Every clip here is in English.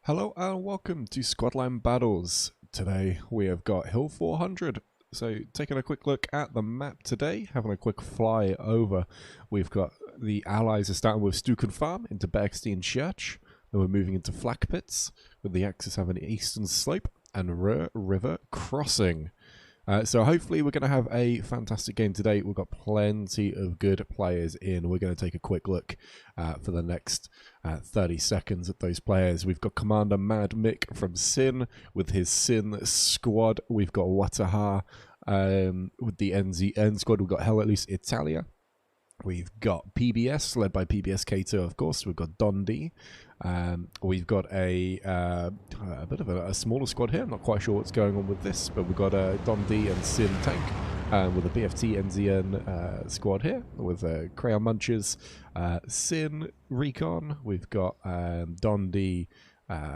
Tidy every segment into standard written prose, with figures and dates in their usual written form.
Hello and welcome to Squadline Battles. Today we have got Hill 400. So taking a quick look at the map today, having a quick fly over. We've got the allies are starting with Stuken Farm into Bergstein Church. Then we're moving into Flak Pits, with the Axis having an eastern slope and River Crossing. So hopefully we're going to have a fantastic game today. We've got plenty of good players in. We're going to take a quick look for the next 30 seconds at those players. We've got Commander Mad Mick from Sin with his Sin squad. We've got Wataha with the NZN squad. We've got Hell At Loose Italia. We've got PBS, led by PBS Kato, of course. We've got Dondi. We've got a bit of a smaller squad here. I'm not quite sure what's going on with this, but we've got Dondi and Sin Tank with a BFT NZN squad here with Crayon Munchers, Sin Recon. We've got Dondi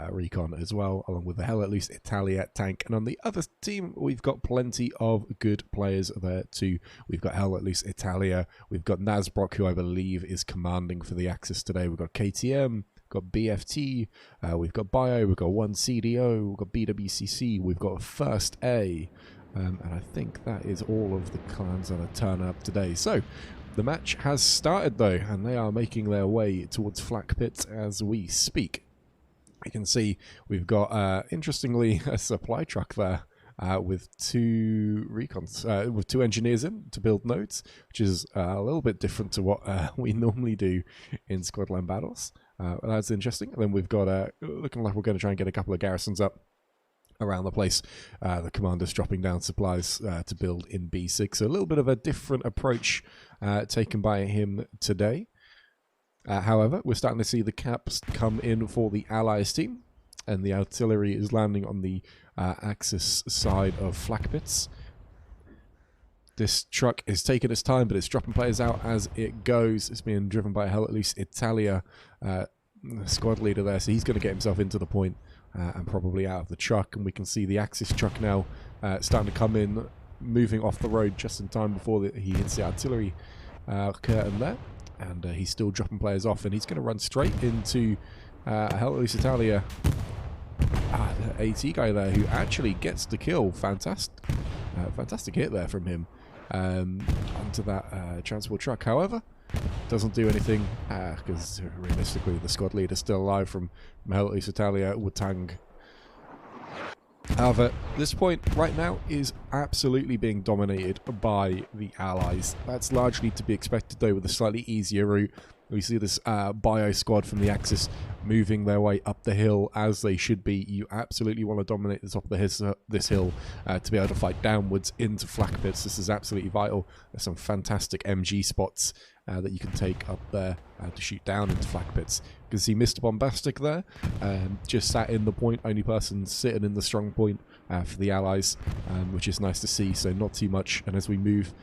Recon as well, along with the Hell At Loose Italia tank. And on the other team, we've got plenty of good players there too. We've got Hell At Loose Italia. We've got Nazbrock, who I believe is commanding for the Axis today. We've got KTM. Got BFT, we've got Bio, we've got 1CDO, we've got BWCC, we've got First A, and I think that is all of the clans that are turning up today. So, the match has started though, and they are making their way towards Flak Pit as we speak. You can see we've got, interestingly, a supply truck there. With two recons, with two engineers in to build nodes, which is a little bit different to what we normally do in Squadline Battles. That's interesting. And then we've got, looking like we're going to try and get a couple of garrisons up around the place. The commander's dropping down supplies to build in B6. So a little bit of a different approach taken by him today. However, we're starting to see the caps come in for the Allies team. And the artillery is landing on the Axis side of Flak Pits. This truck is taking its time, but it's dropping players out as it goes. It's being driven by Hell At Loose Italia, squad leader there. So he's going to get himself into the point and probably out of the truck. And we can see the Axis truck now starting to come in, moving off the road just in time before he hits the artillery curtain there. And he's still dropping players off, and he's going to run straight into Hell At Loose Italia. The AT guy there who actually gets the kill. Fantastic hit there from him onto that transport truck. However, doesn't do anything because realistically the squad leader is still alive from Hell At Loose Italia, Wutang. However, this point right now is absolutely being dominated by the Allies. That's largely to be expected though, with a slightly easier route. We see this Bio squad from the Axis moving their way up the hill as they should be. You absolutely want to dominate the top of this hill to be able to fight downwards into Flak Pits. This is absolutely vital. There's some fantastic MG spots that you can take up there to shoot down into Flak Pits. You can see Mr. Bombastic there, just sat in the point, only person sitting in the strong point for the Allies, which is nice to see, so not too much. And as we move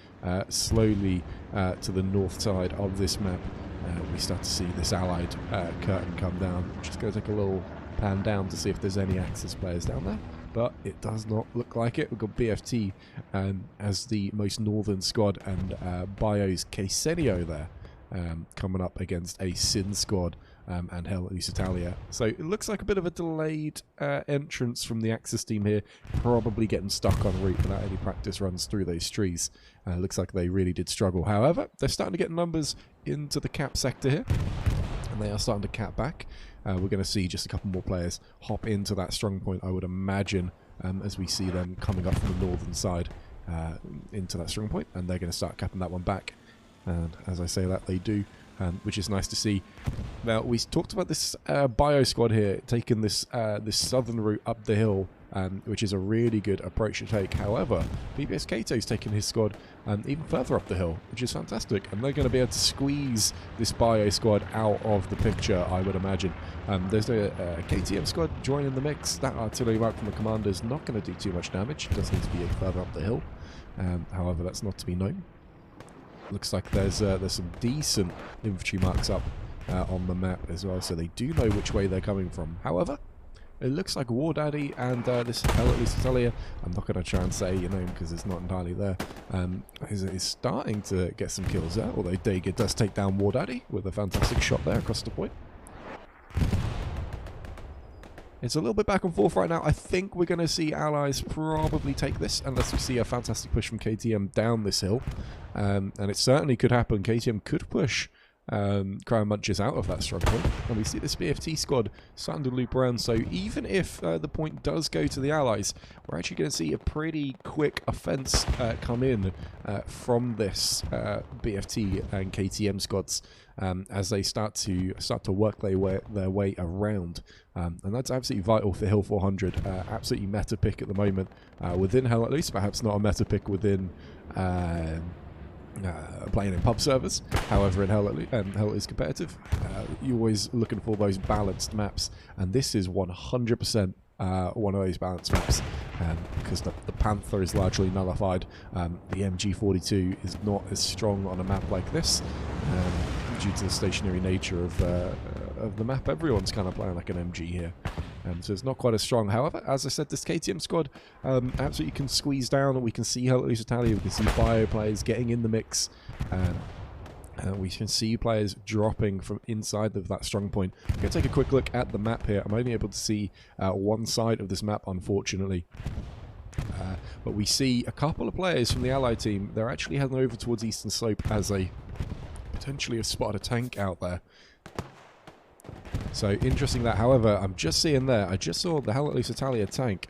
slowly to the north side of this map, we start to see this Allied curtain come down. Just going to take a little pan down to see if there's any Axis players down there, but it does not look like it. We've got BFT as the most northern squad, and Bio's Casenio there coming up against a Sin squad and Hell At Loose Italia. So it looks like a bit of a delayed entrance from the Axis team here, probably getting stuck en route without any practice runs through those trees. Looks like they really did struggle. However, they're starting to get numbers into the cap sector here, and they are starting to cap back. We're going to see just a couple more players hop into that strong point, I would imagine, as we see them coming up from the northern side into that strong point, and they're going to start capping that one back. And as I say that, they do, which is nice to see. Now, we talked about this Bio squad here, taking this southern route up the hill, which is a really good approach to take. However, PBS Kato's taking his squad even further up the hill, which is fantastic. And they're going to be able to squeeze this Bio squad out of the picture, I would imagine. There's a KTM squad joining the mix. That artillery right from the commander is not going to do too much damage. It does need to be further up the hill. However, that's not to be known. Looks like there's some decent infantry marks up on the map as well, so they do know which way they're coming from. However, it looks like War Daddy and this Hell At Loose Italia, I'm not going to try and say your name because it's not entirely there, is starting to get some kills there, although Dega does take down War Daddy with a fantastic shot there across the point. It's a little bit back and forth right now. I think we're going to see Allies probably take this unless we see a fantastic push from KTM down this hill. And it certainly could happen. KTM could push Crown Munchers out of that strong point. And we see this BFT squad starting to loop around. So even if the point does go to the Allies, we're actually going to see a pretty quick offense come in from this BFT and KTM squads as they start to work their way around. And that's absolutely vital for Hill 400. Absolutely meta pick at the moment within Hell at least. Perhaps not a meta pick within playing in pub servers. However, in Hell is competitive. You're always looking for those balanced maps, and this is 100% one of those balanced maps, because the Panther is largely nullified. The MG42 is not as strong on a map like this due to the stationary nature of the map. Everyone's kind of playing like an MG here. So it's not quite as strong. However, as I said, this KTM squad absolutely can squeeze down. We can see Hell Italia, we can see Bio players getting in the mix. We can see players dropping from inside of that strong point. I'm going to take a quick look at the map here. I'm only able to see one side of this map, unfortunately. But we see a couple of players from the Allied team. They're actually heading over towards Eastern Slope as they potentially have spotted a tank out there. So interesting that. However, I'm just seeing there, I just saw the Hell Italia tank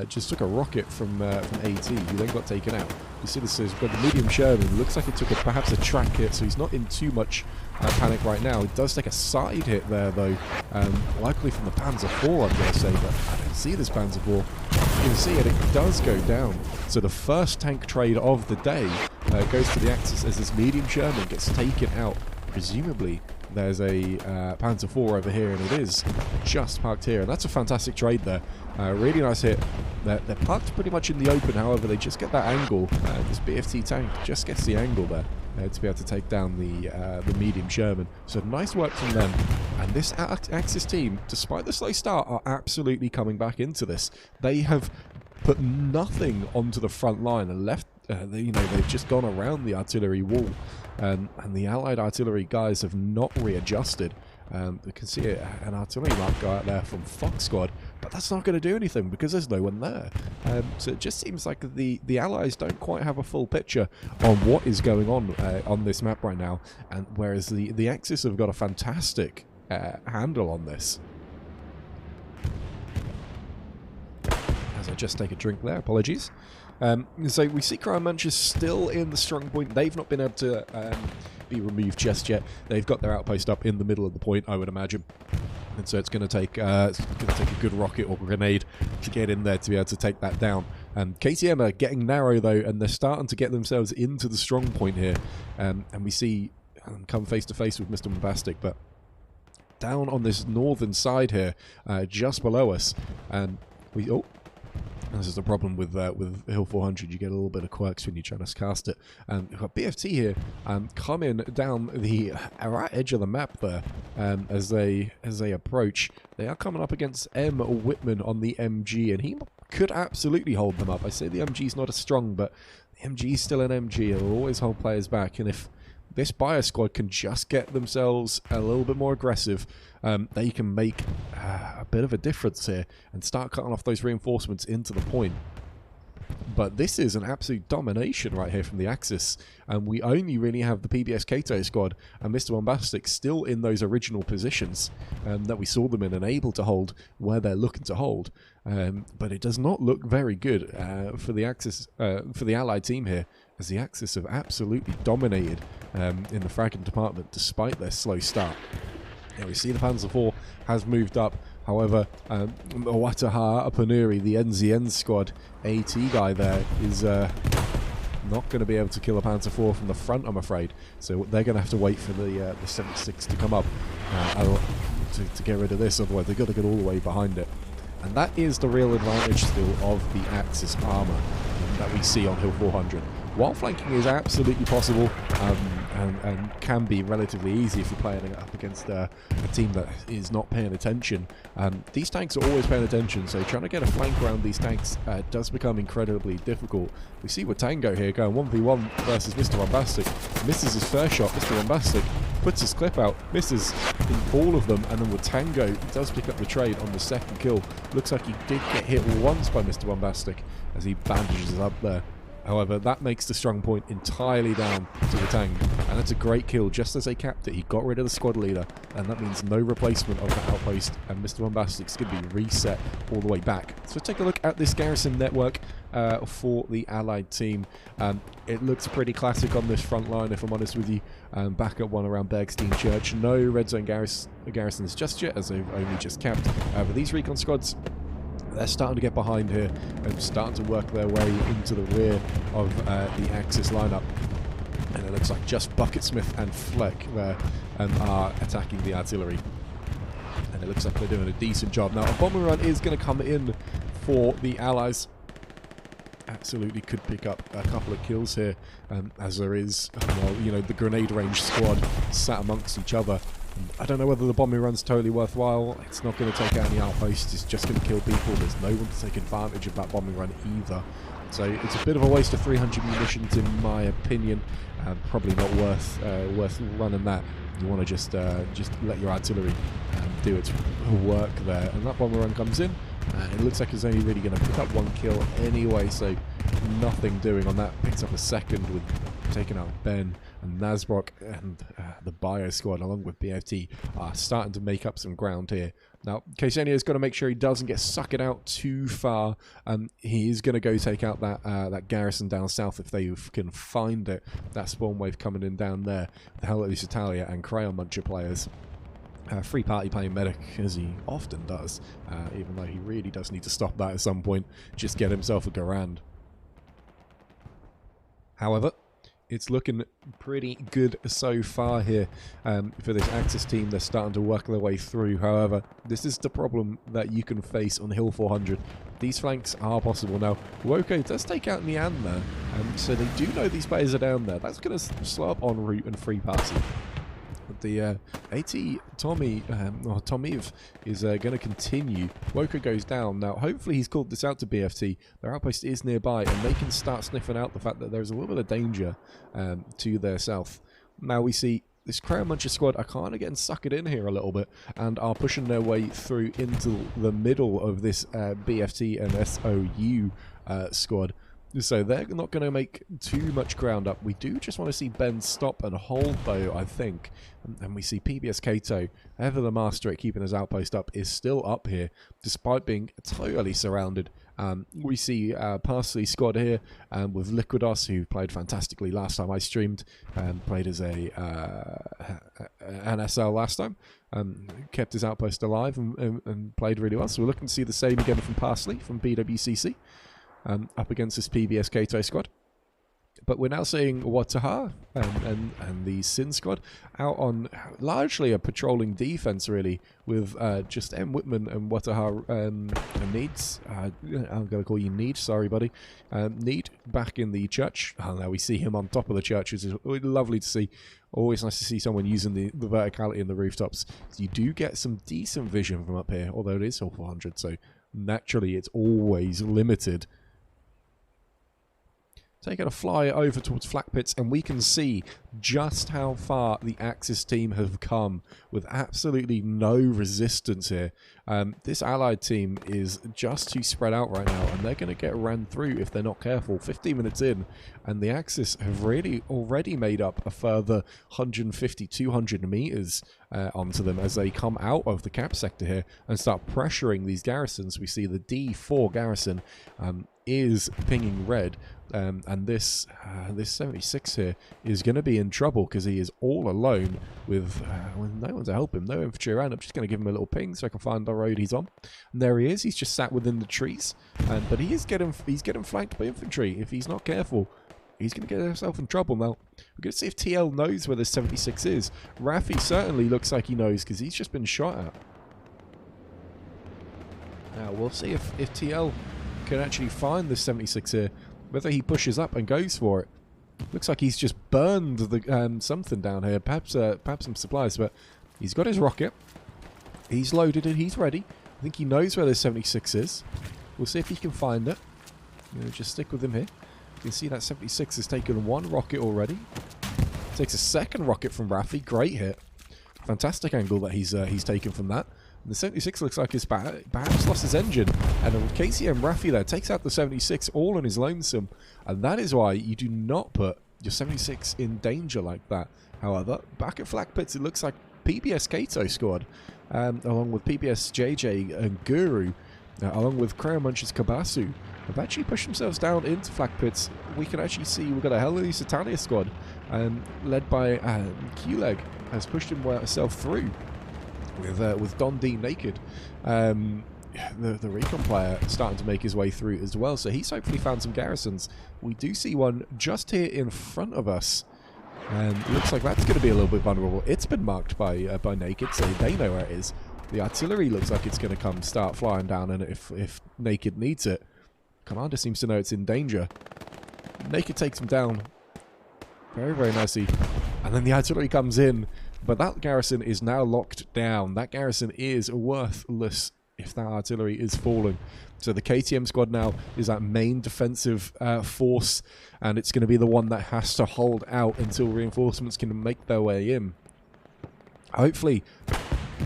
just took a rocket from AT, who then got taken out. You see this is got the medium Sherman. Looks like it took perhaps a track hit, so he's not in too much panic right now. He does take a side hit there, though, likely from the Panzer IV, I'm going to say, but I don't see this Panzer IV. You can see it, it does go down. So the first tank trade of the day goes to the Axis as this medium Sherman gets taken out. Presumably, there's a Panzer IV over here, and it is just parked here. And that's a fantastic trade there. Really nice hit. They're parked pretty much in the open, however, they just get that angle. This BFT tank just gets the angle there to be able to take down the medium Sherman. So nice work from them. And this Axis team, despite the slow start, are absolutely coming back into this. They have put nothing onto the front line and left. They've just gone around the artillery wall, and the Allied artillery guys have not readjusted. You can see an artillery mark go out there from Fox Squad, but that's not going to do anything because there's no one there. So it just seems like the Allies don't quite have a full picture on what is going on this map right now, and whereas the Axis have got a fantastic handle on this. As I just take a drink there, apologies. So we see Crown Munchers still in the strong point. They've not been able to be removed just yet. They've got their outpost up in the middle of the point, I would imagine. And so it's going to take a good rocket or grenade to get in there to be able to take that down. KTM are getting narrow though, and they're starting to get themselves into the strong point here. And we see come face to face with Mr. Bombastic, but down on this northern side here, just below us, this is the problem with Hill 400. You get a little bit of quirks when you're trying to cast it. We've got BFT here coming down the right edge of the map there as they approach. They are coming up against M. Whitman on the MG, and he could absolutely hold them up. I say the MG's not as strong, but the MG's still an MG. It'll always hold players back, and if this Bio squad can just get themselves a little bit more aggressive, they can make a bit of a difference here and start cutting off those reinforcements into the point. But this is an absolute domination right here from the Axis, and we only really have the PBS Kato squad and Mr. Bombastic still in those original positions that we saw them in and able to hold where they're looking to hold. But it does not look very good for the Axis, for the Allied team here, as the Axis have absolutely dominated in the fragging department despite their slow start. Yeah, we see the Panzer IV has moved up. However, Wataha Panuri, the NZN squad AT guy there, is not going to be able to kill a Panzer IV from the front, I'm afraid. So they're going to have to wait for the 76 to come up to get rid of this. Otherwise, they've got to get all the way behind it. And that is the real advantage still of the Axis armor that we see on Hill 400. While flanking is absolutely possible and can be relatively easy if you're playing up against a team that is not paying attention, these tanks are always paying attention, so trying to get a flank around these tanks does become incredibly difficult. We see Watango here going 1v1 versus Mr. Bombastic. Misses his first shot. Mr. Bombastic puts his clip out, misses in all of them, and then Watango does pick up the trade on the second kill. Looks like he did get hit once by Mr. Bombastic as he bandages up there. However, that makes the strong point entirely down to Watang, and that's a great kill. Just as they capped it, he got rid of the squad leader, and that means no replacement of the outpost, and Mr. Bombastic's going to be reset all the way back. So take a look at this garrison network for the Allied team. It looks pretty classic on this front line, if I'm honest with you. Back at one around Bergstein Church. No red zone garrisons just yet, as they've only just capped. But these recon squads, they're starting to get behind here and starting to work their way into the rear of the Axis lineup. And it looks like just Bucketsmith and Fleck there are attacking the artillery. And it looks like they're doing a decent job. Now, a bomber run is going to come in for the Allies. Absolutely could pick up a couple of kills here, as there is, well, you know, the grenade range squad sat amongst each other. I don't know whether the bombing run's totally worthwhile. It's not going to take out any outposts, it's just going to kill people. There's no one to take advantage of that bombing run either. So it's a bit of a waste of 300 munitions in my opinion. Probably not worth running that. You want to just let your artillery do its work there. And that bomber run comes in. It looks like it's only really going to pick up one kill anyway, so nothing doing on that. Picks up a second with taking out Ben and Nazbrock, and the Bio squad along with BFT are starting to make up some ground here. Now, Ksenio's got to make sure he doesn't get suckered out too far. He is going to go take out that garrison down south if they can find it. That spawn wave coming in down there. The Hell at Italia and Crayon Muncher players. Free party playing medic, as he often does, even though he really does need to stop that at some point, just get himself a Garand. However, it's looking pretty good so far here for this Axis team. They're starting to work their way through. However, this is the problem that you can face on Hill 400. These flanks are possible. Now, Woko does take out Nian there, so they do know these players are down there. That's going to slow up en route and free passing. But the AT Tommy, or Tomiv, is going to continue. Woko goes down. Now, hopefully he's called this out to BFT. Their outpost is nearby, and they can start sniffing out the fact that there's a little bit of danger to their south. Now we see this Crayon Muncher squad are kind of getting suckered in here a little bit, and are pushing their way through into the middle of this BFT and SOU squad. So they're not going to make too much ground up. We do just want to see Ben stop and hold, though, I think. And we see PBS Kato, ever the master at keeping his outpost up, is still up here, despite being totally surrounded. We see Parsley squad here with Liquidos, who played fantastically last time I streamed, played as a NSL last time. Kept his outpost alive and played really well. So we're looking to see the same again from Parsley, from BWCC. Up against this PBS Kato squad. But we're now seeing Wataha and the Sin squad out on largely a patrolling defense, really, with just M. Whitman and Wataha Needs. I'm going to call you Need, sorry buddy. Need back in the church. Oh, now we see him on top of the church, which is lovely to see. Always nice to see someone using the verticality in the rooftops. So you do get some decent vision from up here, although it is Hill 400, so naturally it's always limited. Taking a fly over towards Flak Pits, and we can see just how far the Axis team have come with absolutely no resistance here. This Allied team is just too spread out right now, and they're going to get ran through if they're not careful. 15 minutes in, and the Axis have really already made up a further 150, 200 meters onto them as they come out of the cap sector here and start pressuring these garrisons. We see the D4 garrison is pinging red. And this 76 here is going to be in trouble because he is all alone with no one to help him, no infantry around. I'm just going to give him a little ping so I can find the road he's on. And there he is. He's just sat within the trees, but he's getting flanked by infantry. If he's not careful, he's going to get himself in trouble. Now we're going to see if TL knows where this 76 is. Rafi certainly looks like he knows because he's just been shot at. Now we'll see if TL can actually find this 76 here. Whether he pushes up and goes for it. Looks like he's just burned the something down here. Perhaps some supplies, but he's got his rocket. He's loaded it. He's ready. I think he knows where this 76 is. We'll see if he can find it. I'm going to just stick with him here. You can see that 76 has taken one rocket already. Takes a second rocket from Raffi. Great hit. Fantastic angle that he's taken from that. And the 76 looks like he's perhaps lost his engine. And KCM Raffi there takes out the 76 all on his lonesome. And that is why you do not put your 76 in danger like that. However, back at Flak Pits, it looks like PBS Kato squad, along with PBS JJ and Guru, along with Cryomunch's Kabasu, have actually pushed themselves down into Flak Pits. We can actually see we've got a Hell Elise Italia squad, led by Q-Leg, has pushed himself through with Don D naked. The Recon player starting to make his way through as well, so he's hopefully found some garrisons. We do see one just here in front of us, and looks like that's going to be a little bit vulnerable. It's been marked by Naked, so they know where it is. The artillery looks like it's going to start flying down, and if Naked needs it, Commander seems to know it's in danger. Naked takes him down very, very nicely, and then the artillery comes in, but that garrison is now locked down. That garrison is worthless if that artillery is falling. So the KTM squad now is that main defensive force, and it's going to be the one that has to hold out until reinforcements can make their way in. Hopefully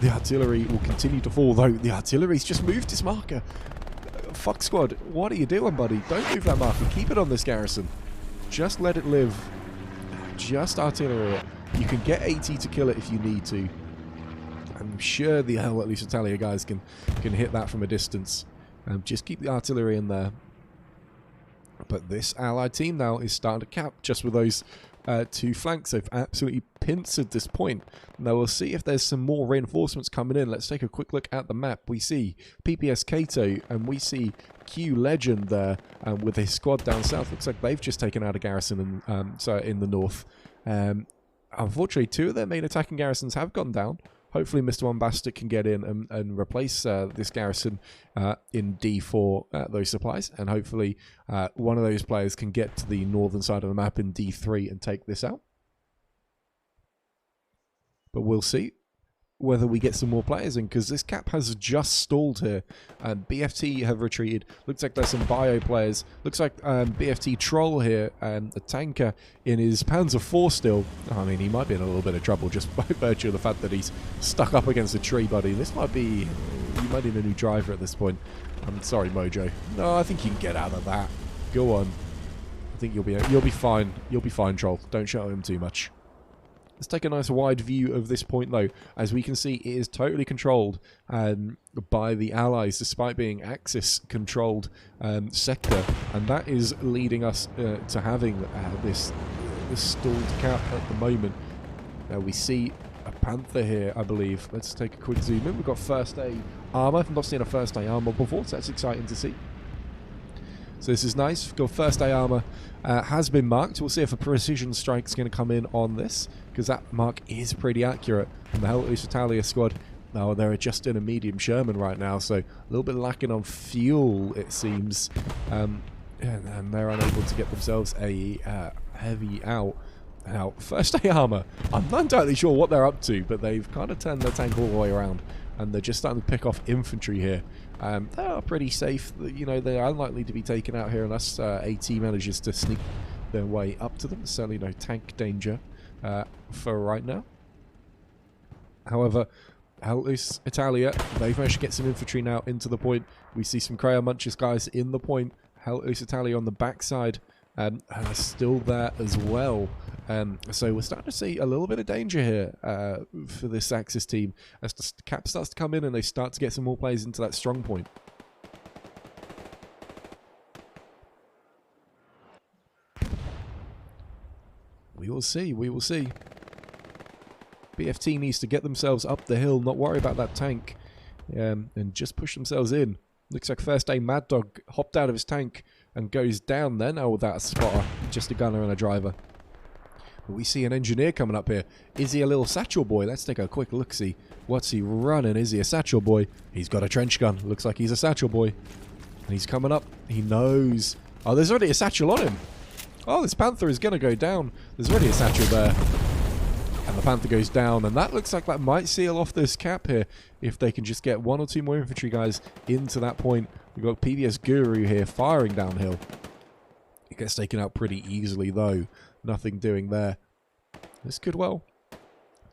the artillery will continue to fall, though the artillery's just moved its marker. Fuck squad, what are you doing, buddy? Don't move that marker, keep it on this garrison. Just let it live. Just artillery it. You can get 80 to kill it if you need to. I'm sure the Hell Elise Italia guys can hit that from a distance. Just keep the artillery in there. But this allied team now is starting to cap just with those two flanks. They've absolutely pincered this point. Now we'll see if there's some more reinforcements coming in. Let's take a quick look at the map. We see PPS Kato and we see Q Legend there with his squad down south. Looks like they've just taken out a garrison in the north. Unfortunately, two of their main attacking garrisons have gone down. Hopefully Mr. Bombastic can get in and replace this garrison in D4, those supplies, and hopefully one of those players can get to the northern side of the map in D3 and take this out. But we'll see whether we get some more players in, because this cap has just stalled here. BFT have retreated. Looks like there's some bio players. Looks like BFT Troll here, a tanker in his Panzer IV still. I mean, he might be in a little bit of trouble just by virtue of the fact that he's stuck up against a tree, buddy. This might be... You might need a new driver at this point. I'm sorry, Mojo. No, I think you can get out of that. Go on. I think you'll be fine. You'll be fine, Troll. Don't shout at him too much. Let's take a nice wide view of this point, though. As we can see, it is totally controlled by the Allies, despite being Axis-controlled sector. And that is leading us to having this stalled cap at the moment. We see a Panther here, I believe. Let's take a quick zoom in. We've got first aid armor. I've not seen a first aid armor before, so that's exciting to see. So this is nice. We've got first day armor has been marked. We'll see if a precision strike is going to come in on this, because that mark is pretty accurate. And the Hell Elise Italia squad, now they're just in a medium Sherman right now, so a little bit lacking on fuel, it seems. And they're unable to get themselves a heavy out. Now, first day armor, I'm not entirely sure what they're up to, but they've kind of turned their tank all the way around, and they're just starting to pick off infantry here. They are pretty safe. You know, they're unlikely to be taken out here unless AT manages to sneak their way up to them. There's certainly no tank danger for right now. However, Hell Elise Italia, they've managed to get some infantry now into the point. We see some Cryomunch's guys in the point. Hell Elise Italia on the backside are still there as well. So we're starting to see a little bit of danger here for this Axis team as the cap starts to come in and they start to get some more players into that strong point. We will see, we will see. BFT needs to get themselves up the hill, not worry about that tank, and just push themselves in. Looks like first day Mad Dog hopped out of his tank and goes down there now without a spotter, just a gunner and a driver. But we see an engineer coming up here. Is he a little satchel boy? Let's take a quick look-see. What's he running? Is he a satchel boy? He's got a trench gun. Looks like he's a satchel boy. And he's coming up. He knows. Oh, there's already a satchel on him. Oh, this Panther is going to go down. There's already a satchel there. And the Panther goes down. And that looks like that might seal off this cap here if they can just get one or two more infantry guys into that point. We've got PBS Guru here firing downhill. He gets taken out pretty easily, though. Nothing doing there. This could well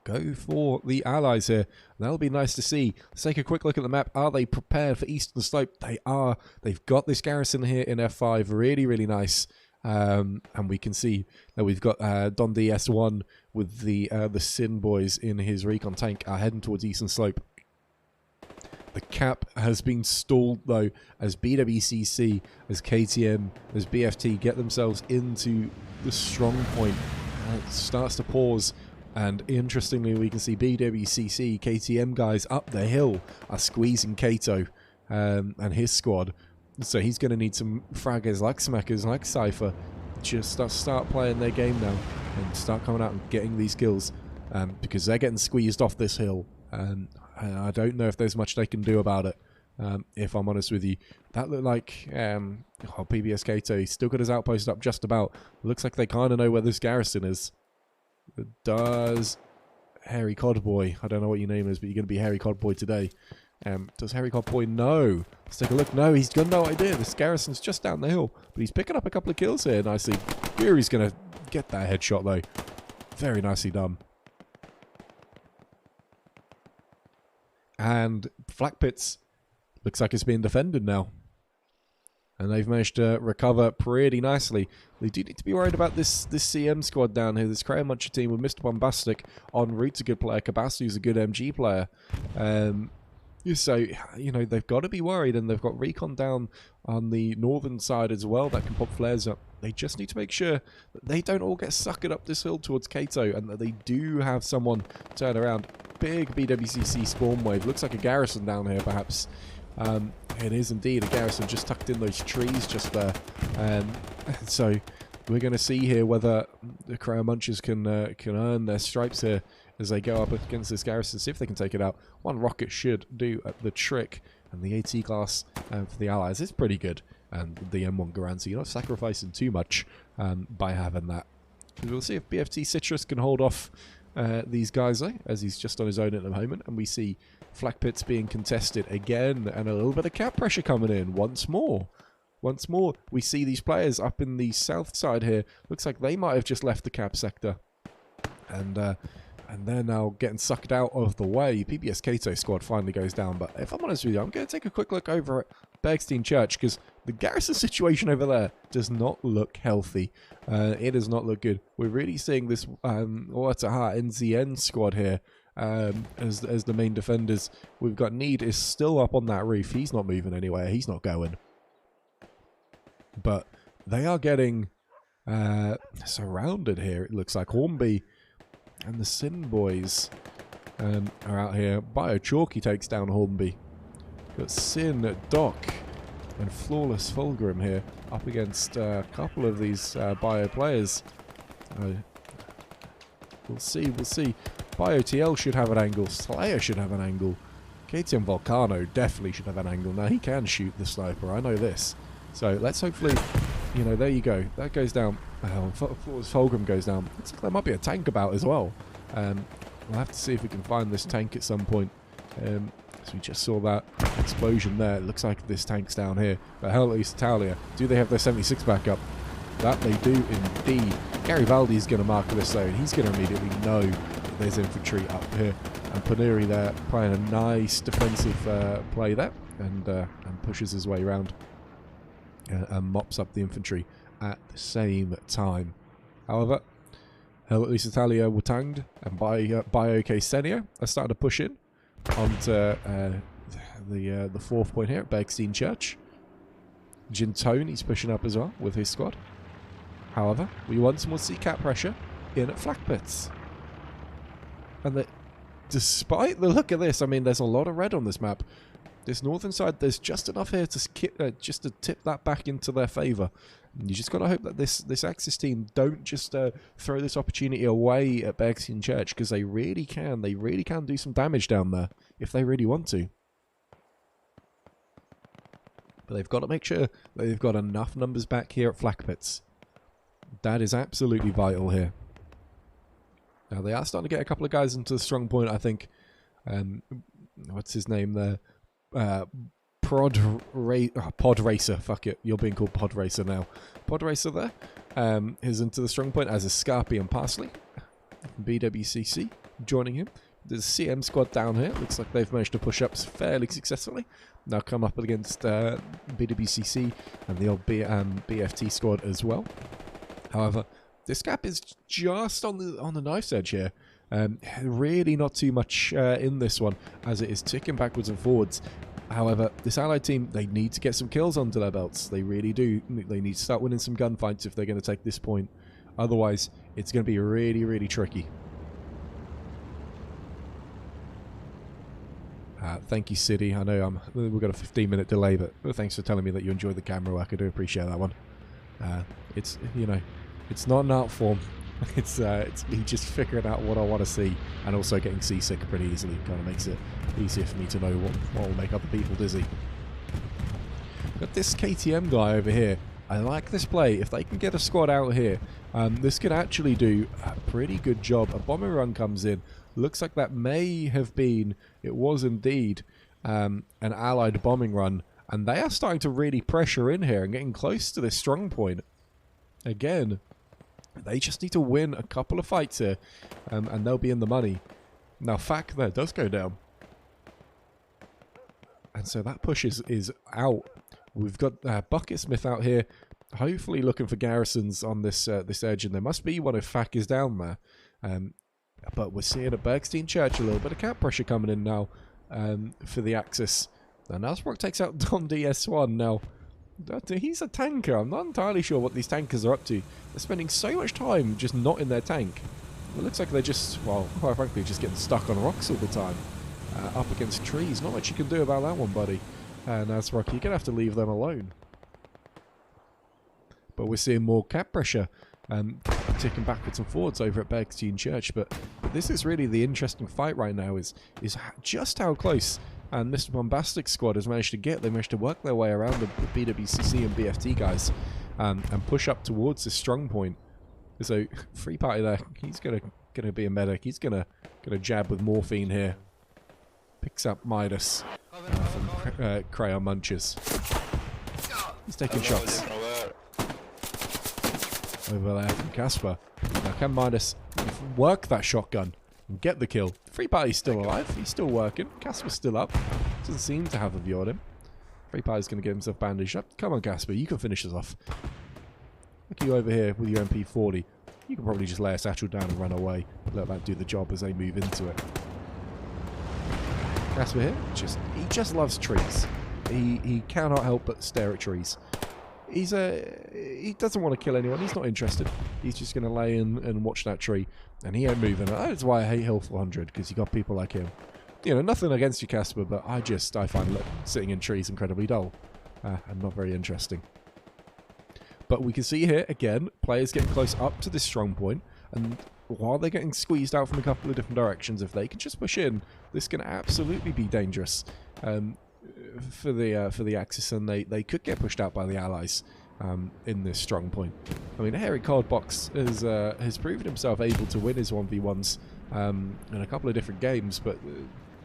go for the allies here. That'll be nice to see. Let's take a quick look at the map. Are they prepared for Eastern Slope? They are. They've got this garrison here in F5. Really, really nice. And we can see that we've got Don DS1 with the Sin boys in his recon tank are heading towards Eastern Slope. The cap has been stalled though, as BWCC, as KTM, as BFT get themselves into the strong point. It starts to pause. And interestingly, we can see BWCC, KTM guys up the hill are squeezing Kato and his squad. So he's going to need some fraggers like Smackers, like Cypher, just start playing their game now and start coming out and getting these kills because they're getting squeezed off this hill. I don't know if there's much they can do about it, if I'm honest with you. That looked like PBS Kato, he's still got his outpost up just about. Looks like they kind of know where this garrison is. It does Harry Codboy. I don't know what your name is, but you're going to be Harry Codboy today. Does Harry Codboy know? Let's take a look. No, he's got no idea. This garrison's just down the hill, but he's picking up a couple of kills here nicely. Fury's going to get that headshot though. Very nicely done. And Flak Pits looks like it's being defended now. And they've managed to recover pretty nicely. They do need to be worried about this CM squad down here. This Crayon Muncher team with Mr. Bombastic. En route's a good player. Kabasu's a good MG player. So, you know, they've got to be worried. And they've got Recon down on the northern side as well that can pop flares up. They just need to make sure that they don't all get suckered up this hill towards Kato. And that they do have someone turn around. Big BWCC spawn wave. Looks like a garrison down here, perhaps. It is indeed a garrison just tucked in those trees just there. So we're going to see here whether the Crayon Munchers can earn their stripes here as they go up against this garrison. See if they can take it out. One rocket should do the trick. And the AT class for the allies is pretty good. And the M1 Garand, so you're not sacrificing too much by having that. We'll see if BFT Citrus can hold off these guys though, as he's just on his own at the moment. And we see Flak Pits being contested again, and a little bit of cap pressure coming in once more. Once more, we see these players up in the south side here. Looks like they might have just left the cap sector. And they're now getting sucked out of the way. PBS Kato squad finally goes down. But if I'm honest with you, I'm going to take a quick look over at Bergstein Church, because the garrison situation over there does not look healthy. It does not look good. We're really seeing this Oataha NZN squad here as the main defenders. We've got Need is still up on that roof. He's not moving anywhere. He's not going. But they are getting surrounded here. It looks like Hornby and the Sin boys are out here. BioChalky takes down Hornby. Got Sin, Doc, and Flawless Fulgrim here up against a couple of these Bio players. We'll see. BioTL should have an angle. Slayer should have an angle. KTM Volcano definitely should have an angle. Now, he can shoot the sniper. I know this. So, let's hopefully... You know, there you go. That goes down. Flawless Fulgrim goes down. Looks like there might be a tank about as well. We'll have to see if we can find this tank at some point. So we just saw that explosion there. It looks like this tank's down here. But hell, at least Italia. Do they have their 76 back up? That they do indeed. Gary Valdi's going to mark this though, and he's going to immediately know that there's infantry up here. And Panuri there playing a nice defensive play there, and pushes his way around and mops up the infantry at the same time. However, hell, at least Italia were tanged, and Bio Senia are starting to push in onto the fourth point here at Bergstein Church. Gintone, he's pushing up as well with his squad. However, we once more see cap pressure in at Flak Pits. And despite the look of this, I mean, there's a lot of red on this map. This northern side, there's just enough here to just to tip that back into their favour. You just got to hope that this Axis team don't just throw this opportunity away at Bergstein Church, because they really can. They really can do some damage down there if they really want to. But they've got to make sure that they've got enough numbers back here at Flak Pits. That is absolutely vital here. Now, they are starting to get a couple of guys into the strong point, I think. What's his name there? Pod Racer. Fuck it. You're being called Pod Racer now. Pod Racer there is into the strong point, as is Scarpy and Parsley. from BWCC joining him. There's a CM squad down here. Looks like they've managed to push up fairly successfully. Now come up against BWCC and the old BFT squad as well. However, this gap is just on the knife's edge here. Really not too much in this one, as it is ticking backwards and forwards. However, this allied team, they need to get some kills under their belts. They really do. They need to start winning some gunfights if they're going to take this point. Otherwise, it's going to be really, really tricky. Thank you, City. I know we've got a 15-minute delay, but thanks for telling me that you enjoyed the camera work. I do appreciate that one. It's not an art form. It's me just figuring out what I want to see, and also getting seasick pretty easily. Kind of makes it easier for me to know what will make other people dizzy. Got this KTM guy over here. I like this play. If they can get a squad out here, this could actually do a pretty good job. A bombing run comes in. Looks like that may have been, it was indeed, an allied bombing run. And they are starting to really pressure in here and getting close to this strong point. Again, they just need to win a couple of fights here, and they'll be in the money. Now, FAC there does go down. And so that push is out. We've got Bucketsmith out here, hopefully looking for garrisons on this edge, and there must be one if FAC is down there. But we're seeing at Bergstein Church a little bit of camp pressure coming in now for the Axis. And Nasbrook takes out Don DS1 now. He's a tanker. I'm not entirely sure what these tankers are up to. They're spending so much time just not in their tank. It looks like they're just, well, quite frankly, just getting stuck on rocks all the time. Up against trees. Not much you can do about that one, buddy. Nasbrook, you're going to have to leave them alone. But we're seeing more cap pressure ticking backwards and forwards over at Bergstein Church. But this is really the interesting fight right now, is just how close and Mr. Bombastic's squad has managed to get. They managed to work their way around the BWCC and BFT guys and push up towards this strong point. So Free Party there, he's gonna be a medic. He's gonna jab with morphine here. Picks up Midas from Crayon Munches. He's taking shots over there from Casper. Now can Midas work that shotgun and get the kill? Free Party's still alive. He's still working. Casper's still up. Doesn't seem to have a view on him. Free Party's going to get himself bandaged up. Come on, Casper. You can finish us off. Look at you over here with your MP40. You can probably just lay a satchel down and run away. Let that do the job as they move into it. Casper here, he just loves trees. He cannot help but stare at trees. He doesn't want to kill anyone. He's not interested. He's just going to lay in and watch that tree. And he ain't moving. That's why I hate Hill 400, because you got people like him. You know, nothing against you, Casper, but I find sitting in trees incredibly dull. And not very interesting. But we can see here, again, players getting close up to this strong point. And while they're getting squeezed out from a couple of different directions, if they can just push in, this can absolutely be dangerous. For the Axis, and they could get pushed out by the Allies in this strong point. I mean, Harry Cardbox has proven himself able to win his 1v1s in a couple of different games, but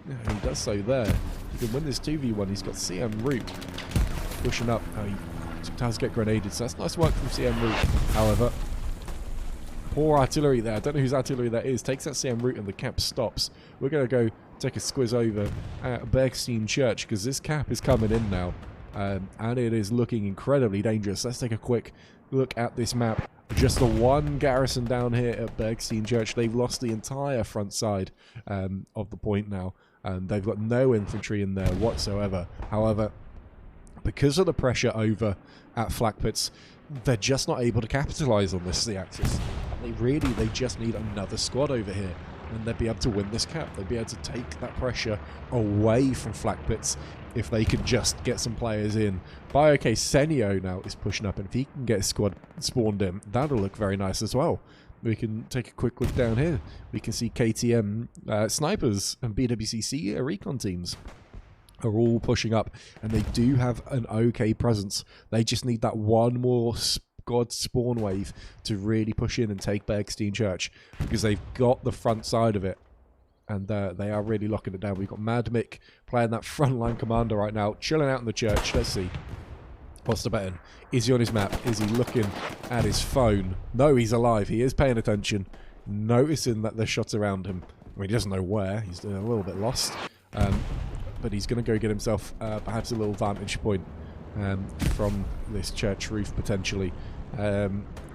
he does so there. He can win this 2v1. He's got CM Root pushing up. He does get grenaded, so that's nice work from CM Root. However, poor artillery there. I don't know whose artillery that is. Takes that CM Root and the cap stops. We're going to go take a squiz over at Bergstein Church, because this cap is coming in now, and it is looking incredibly dangerous. Let's take a quick look at this map. Just the one garrison down here at Bergstein Church. They've lost the entire front side of the point now. They've got no infantry in there whatsoever. However, because of the pressure over at Flak Pits, they're just not able to capitalize on this, the Axis. They just need another squad over here, and they'd be able to win this cap. They'd be able to take that pressure away from Flak Pits if they could just get some players in. BioK Senio now is pushing up, and if he can get a squad spawned in, that'll look very nice as well. We can take a quick look down here. We can see KTM snipers and BWCC recon teams are all pushing up, and they do have an okay presence. They just need that one more squad spawn wave to really push in and take Bergstein Church, because they've got the front side of it, and they are really locking it down. We've got Mad Mick playing that frontline commander right now, chilling out in the church. Let's see. What's the button? Is he on his map? Is he looking at his phone? No, he's alive. He is paying attention. noticing that there's shots around him. I mean, he doesn't know where. He's a little bit lost. But he's going to go get himself perhaps a little vantage point from this church roof, potentially.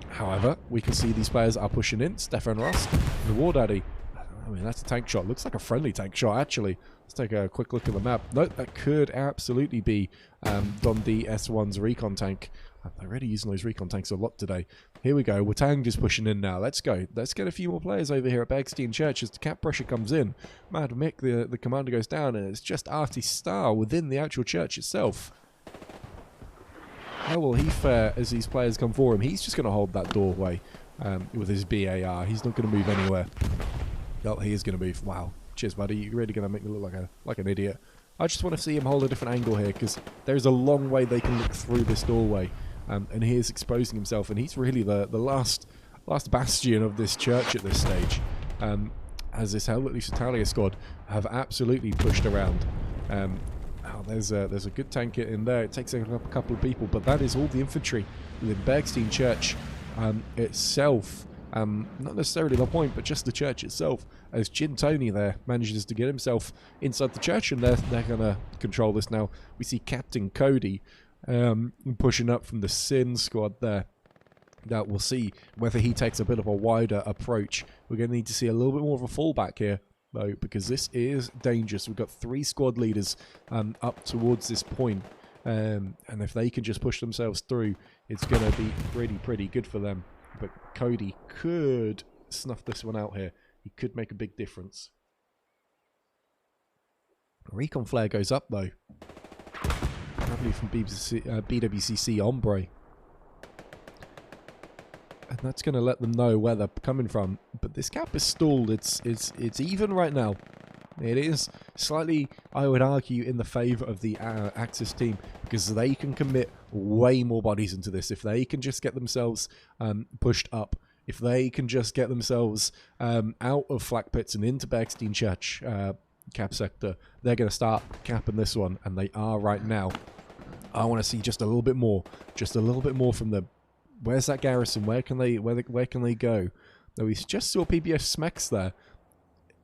However, we can see these players are pushing in. Stefan Rust, the War Daddy. I mean, that's a tank shot. Looks like a friendly tank shot, actually. Let's take a quick look at the map. Nope, that could absolutely be Dundee S1's recon tank. They're already using those recon tanks a lot today. Here we go. Watang just pushing in now. Let's go. Let's get a few more players over here at Bergstein Church as the cap pressure comes in. Mad Mick, the commander, goes down, and it's just Artie Starr within the actual church itself. How will he fare as these players come for him? He's just going to hold that doorway with his BAR. He's not going to move anywhere. Oh, he is going to move. Wow. Cheers, buddy. You're really going to make me look like an idiot. I just want to see him hold a different angle here, because there's a long way they can look through this doorway. And he is exposing himself, and he's really the last bastion of this church at this stage. As this Hell Italia squad have absolutely pushed around. There's a good tank in there. It takes a couple of people, but that is all the infantry within Bergstein Church itself. Not necessarily the point, but just the church itself. As Jin Tony there manages to get himself inside the church, and they're going to control this now. We see Captain Cody pushing up from the Sin squad there. Now we'll see whether he takes a bit of a wider approach. We're going to need to see a little bit more of a fallback here, though, because this is dangerous. We've got 3 squad leaders up towards this point, and if they can just push themselves through, it's going to be pretty good for them. But Cody could snuff this one out here. He could make a big difference. Recon flare goes up, though. Probably from BWCC Ombre. And that's going to let them know where they're coming from. But this cap is stalled. It's even right now. It is slightly, I would argue, in the favour of the Axis team, because they can commit way more bodies into this. If they can just get themselves pushed up, if they can just get themselves out of Flak Pits and into Bergstein Church cap sector, they're going to start capping this one, and they are right now. I want to see just a little bit more from them. Where's that garrison? Where can they go? No, we just saw PBF Smex there.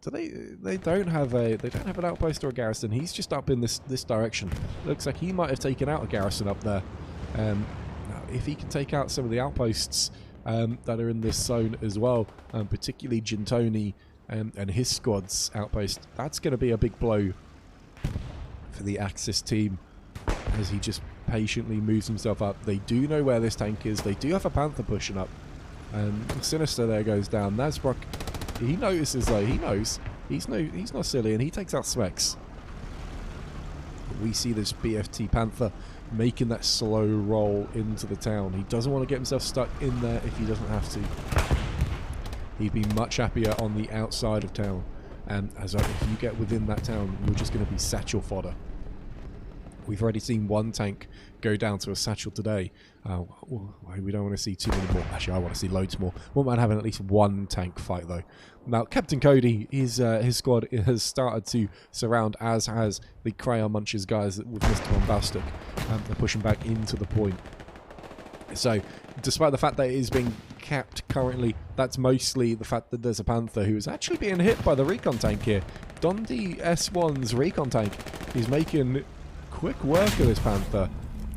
So they don't have an outpost or a garrison. He's just up in this direction. Looks like he might have taken out a garrison up there. Now, if he can take out some of the outposts that are in this zone as well, particularly Gintoni and his squad's outpost, that's going to be a big blow for the Axis team as he just patiently moves himself up. They do know where this tank is. They do have a Panther pushing up. Sinister there goes down. Nasbrock, he notices though. He knows. He's not silly, and he takes out Smex. We see this BFT Panther making that slow roll into the town. He doesn't want to get himself stuck in there if he doesn't have to. He'd be much happier on the outside of town. And as if you get within that town, you're just going to be satchel fodder. We've already seen 1 tank go down to a satchel today. We don't want to see too many more. Actually, I want to see loads more. Wouldn't mind having at least 1 tank fight, though. Now, Captain Cody, his squad has started to surround, as has the Crayon Munchers guys with Mr. Bombastic. They're pushing back into the point. So, despite the fact that it is being capped currently, that's mostly the fact that there's a Panther who is actually being hit by the recon tank here. Dundee S1's recon tank is making quick work of this Panther,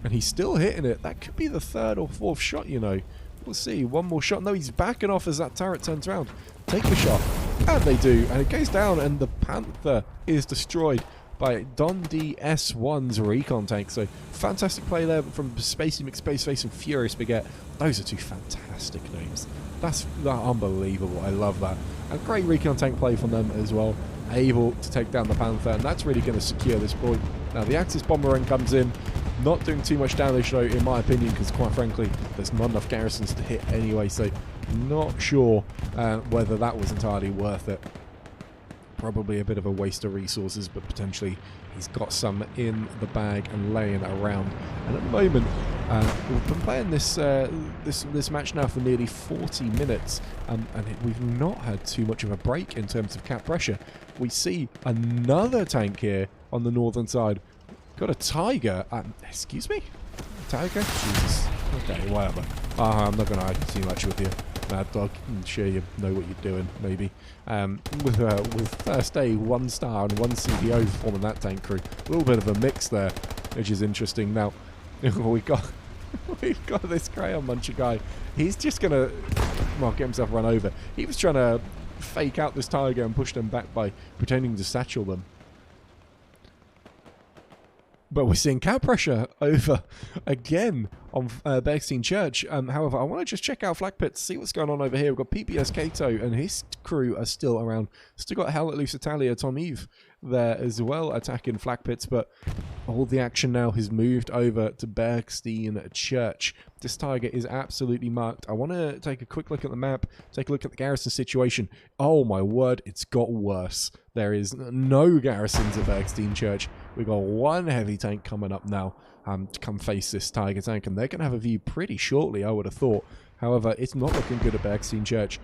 and he's still hitting it. That could be the 3rd or 4th shot, you know. We'll see. 1 more shot. No, he's backing off as that turret turns around. Take the shot. And they do. And it goes down, and the Panther is destroyed by Dundee S1's recon tank. So, fantastic play there from Spacey McSpaceface and Furious Baguette. Those are 2 fantastic names. That's unbelievable. I love that. A great recon tank play from them as well. Able to take down the Panther, and that's really going to secure this point. Now, the Axis Bomber comes in, not doing too much damage, though, in my opinion, because quite frankly, there's not enough garrisons to hit anyway, so not sure whether that was entirely worth it. Probably a bit of a waste of resources, but potentially he's got some in the bag and laying around. And at the moment, we've been playing this match now for nearly 40 minutes, and we've not had too much of a break in terms of cap pressure. We see another tank here on the northern side. Got a Tiger. Excuse me? Tiger? Jesus. Okay, whatever. I'm not going to argue too much with you. Mad Dog, I'm sure you know what you're doing, maybe. With first A, 1 star and 1 CDO forming that tank crew. A little bit of a mix there, which is interesting. Now, we've got this Crayon Muncher guy. He's just going to, well, get himself run over. He was trying to fake out this Tiger and push them back by pretending to satchel them. But we're seeing cap pressure over again on Bergstein Church. However, I want to just check out Flak Pits, see what's going on over here. We've got PPS Kato and his crew are still around. Still got Hell at Loose Italia, Tom Eve there as well, attacking Flak Pits. But all the action now has moved over to Bergstein Church. This Tiger is absolutely marked. I want to take a quick look at the map, take a look at the garrison situation. Oh my word, it's got worse. There is no garrisons at Bergstein Church. We've got 1 heavy tank coming up now to come face this Tiger tank, and they're going to have a view pretty shortly, I would have thought. However, it's not looking good at Bergstein Church.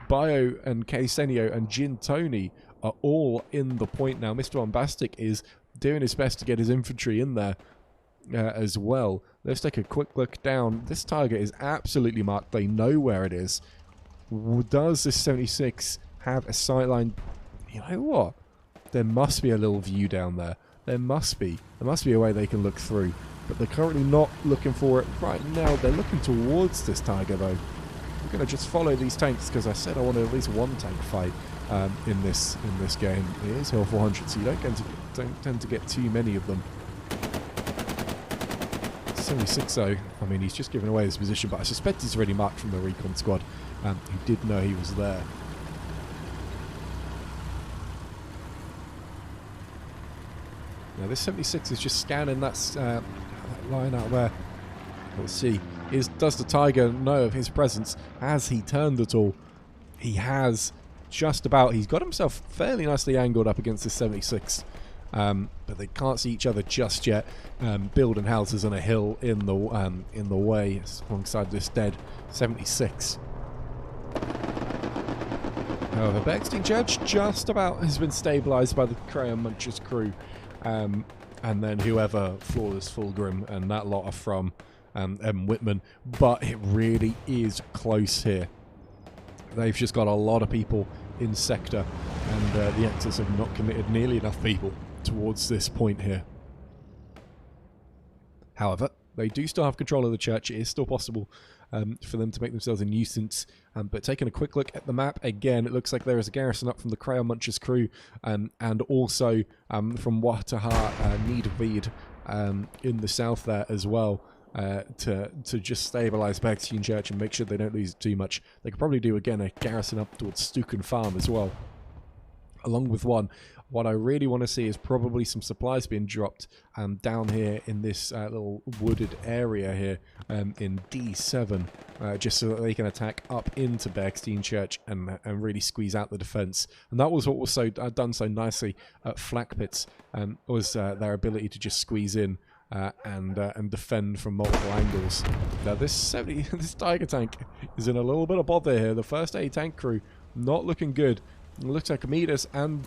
Bio and Ksenio and Jin Tony are all in the point now. Mr. Bombastic is doing his best to get his infantry in there as well. Let's take a quick look down. This Tiger is absolutely marked. They know where it is. Does this 76 have a sightline? You know what? There must be a little view down there. There must be a way they can look through. But they're currently not looking for it right now. They're looking towards this Tiger, though. We're going to just follow these tanks, because I said I wanted at least 1 tank fight in this game. It is Hill 400, so you don't tend to get too many of them. 76 though, I mean, he's just given away his position, but I suspect he's already marked from the recon squad who did know he was there. Now this 76 is just scanning that line out there. We'll see. Does the Tiger know of his presence? Has he turned at all? He has just about. He's got himself fairly nicely angled up against this 76. But they can't see each other just yet. Building houses on a hill in the way alongside this dead 76. However, Bergstein Church just about has been stabilised by the Crayon Muncher's crew. And then whoever Flawless Fulgrim and that lot are from Whitman. But it really is close here. They've just got a lot of people in sector, and the Axis have not committed nearly enough people towards this point here. However, they do still have control of the church. It is still possible for them to make themselves a nuisance. But taking a quick look at the map, again, it looks like there is a garrison up from the Crayon Muncher's crew, and also from Wataha Niederweed in the south there as well, to just stabilise Bergstein Church and make sure they don't lose too much. They could probably do, again, a garrison up towards Stuken Farm as well, along with one. What I really want to see is probably some supplies being dropped down here in this little wooded area here in D7, just so that they can attack up into Bergstein Church and really squeeze out the defence. And that was what was done so nicely at Flak Pits, was their ability to just squeeze in and defend from multiple angles. Now this Tiger tank is in a little bit of bother here. The first A tank crew not looking good. It looks like Amidas and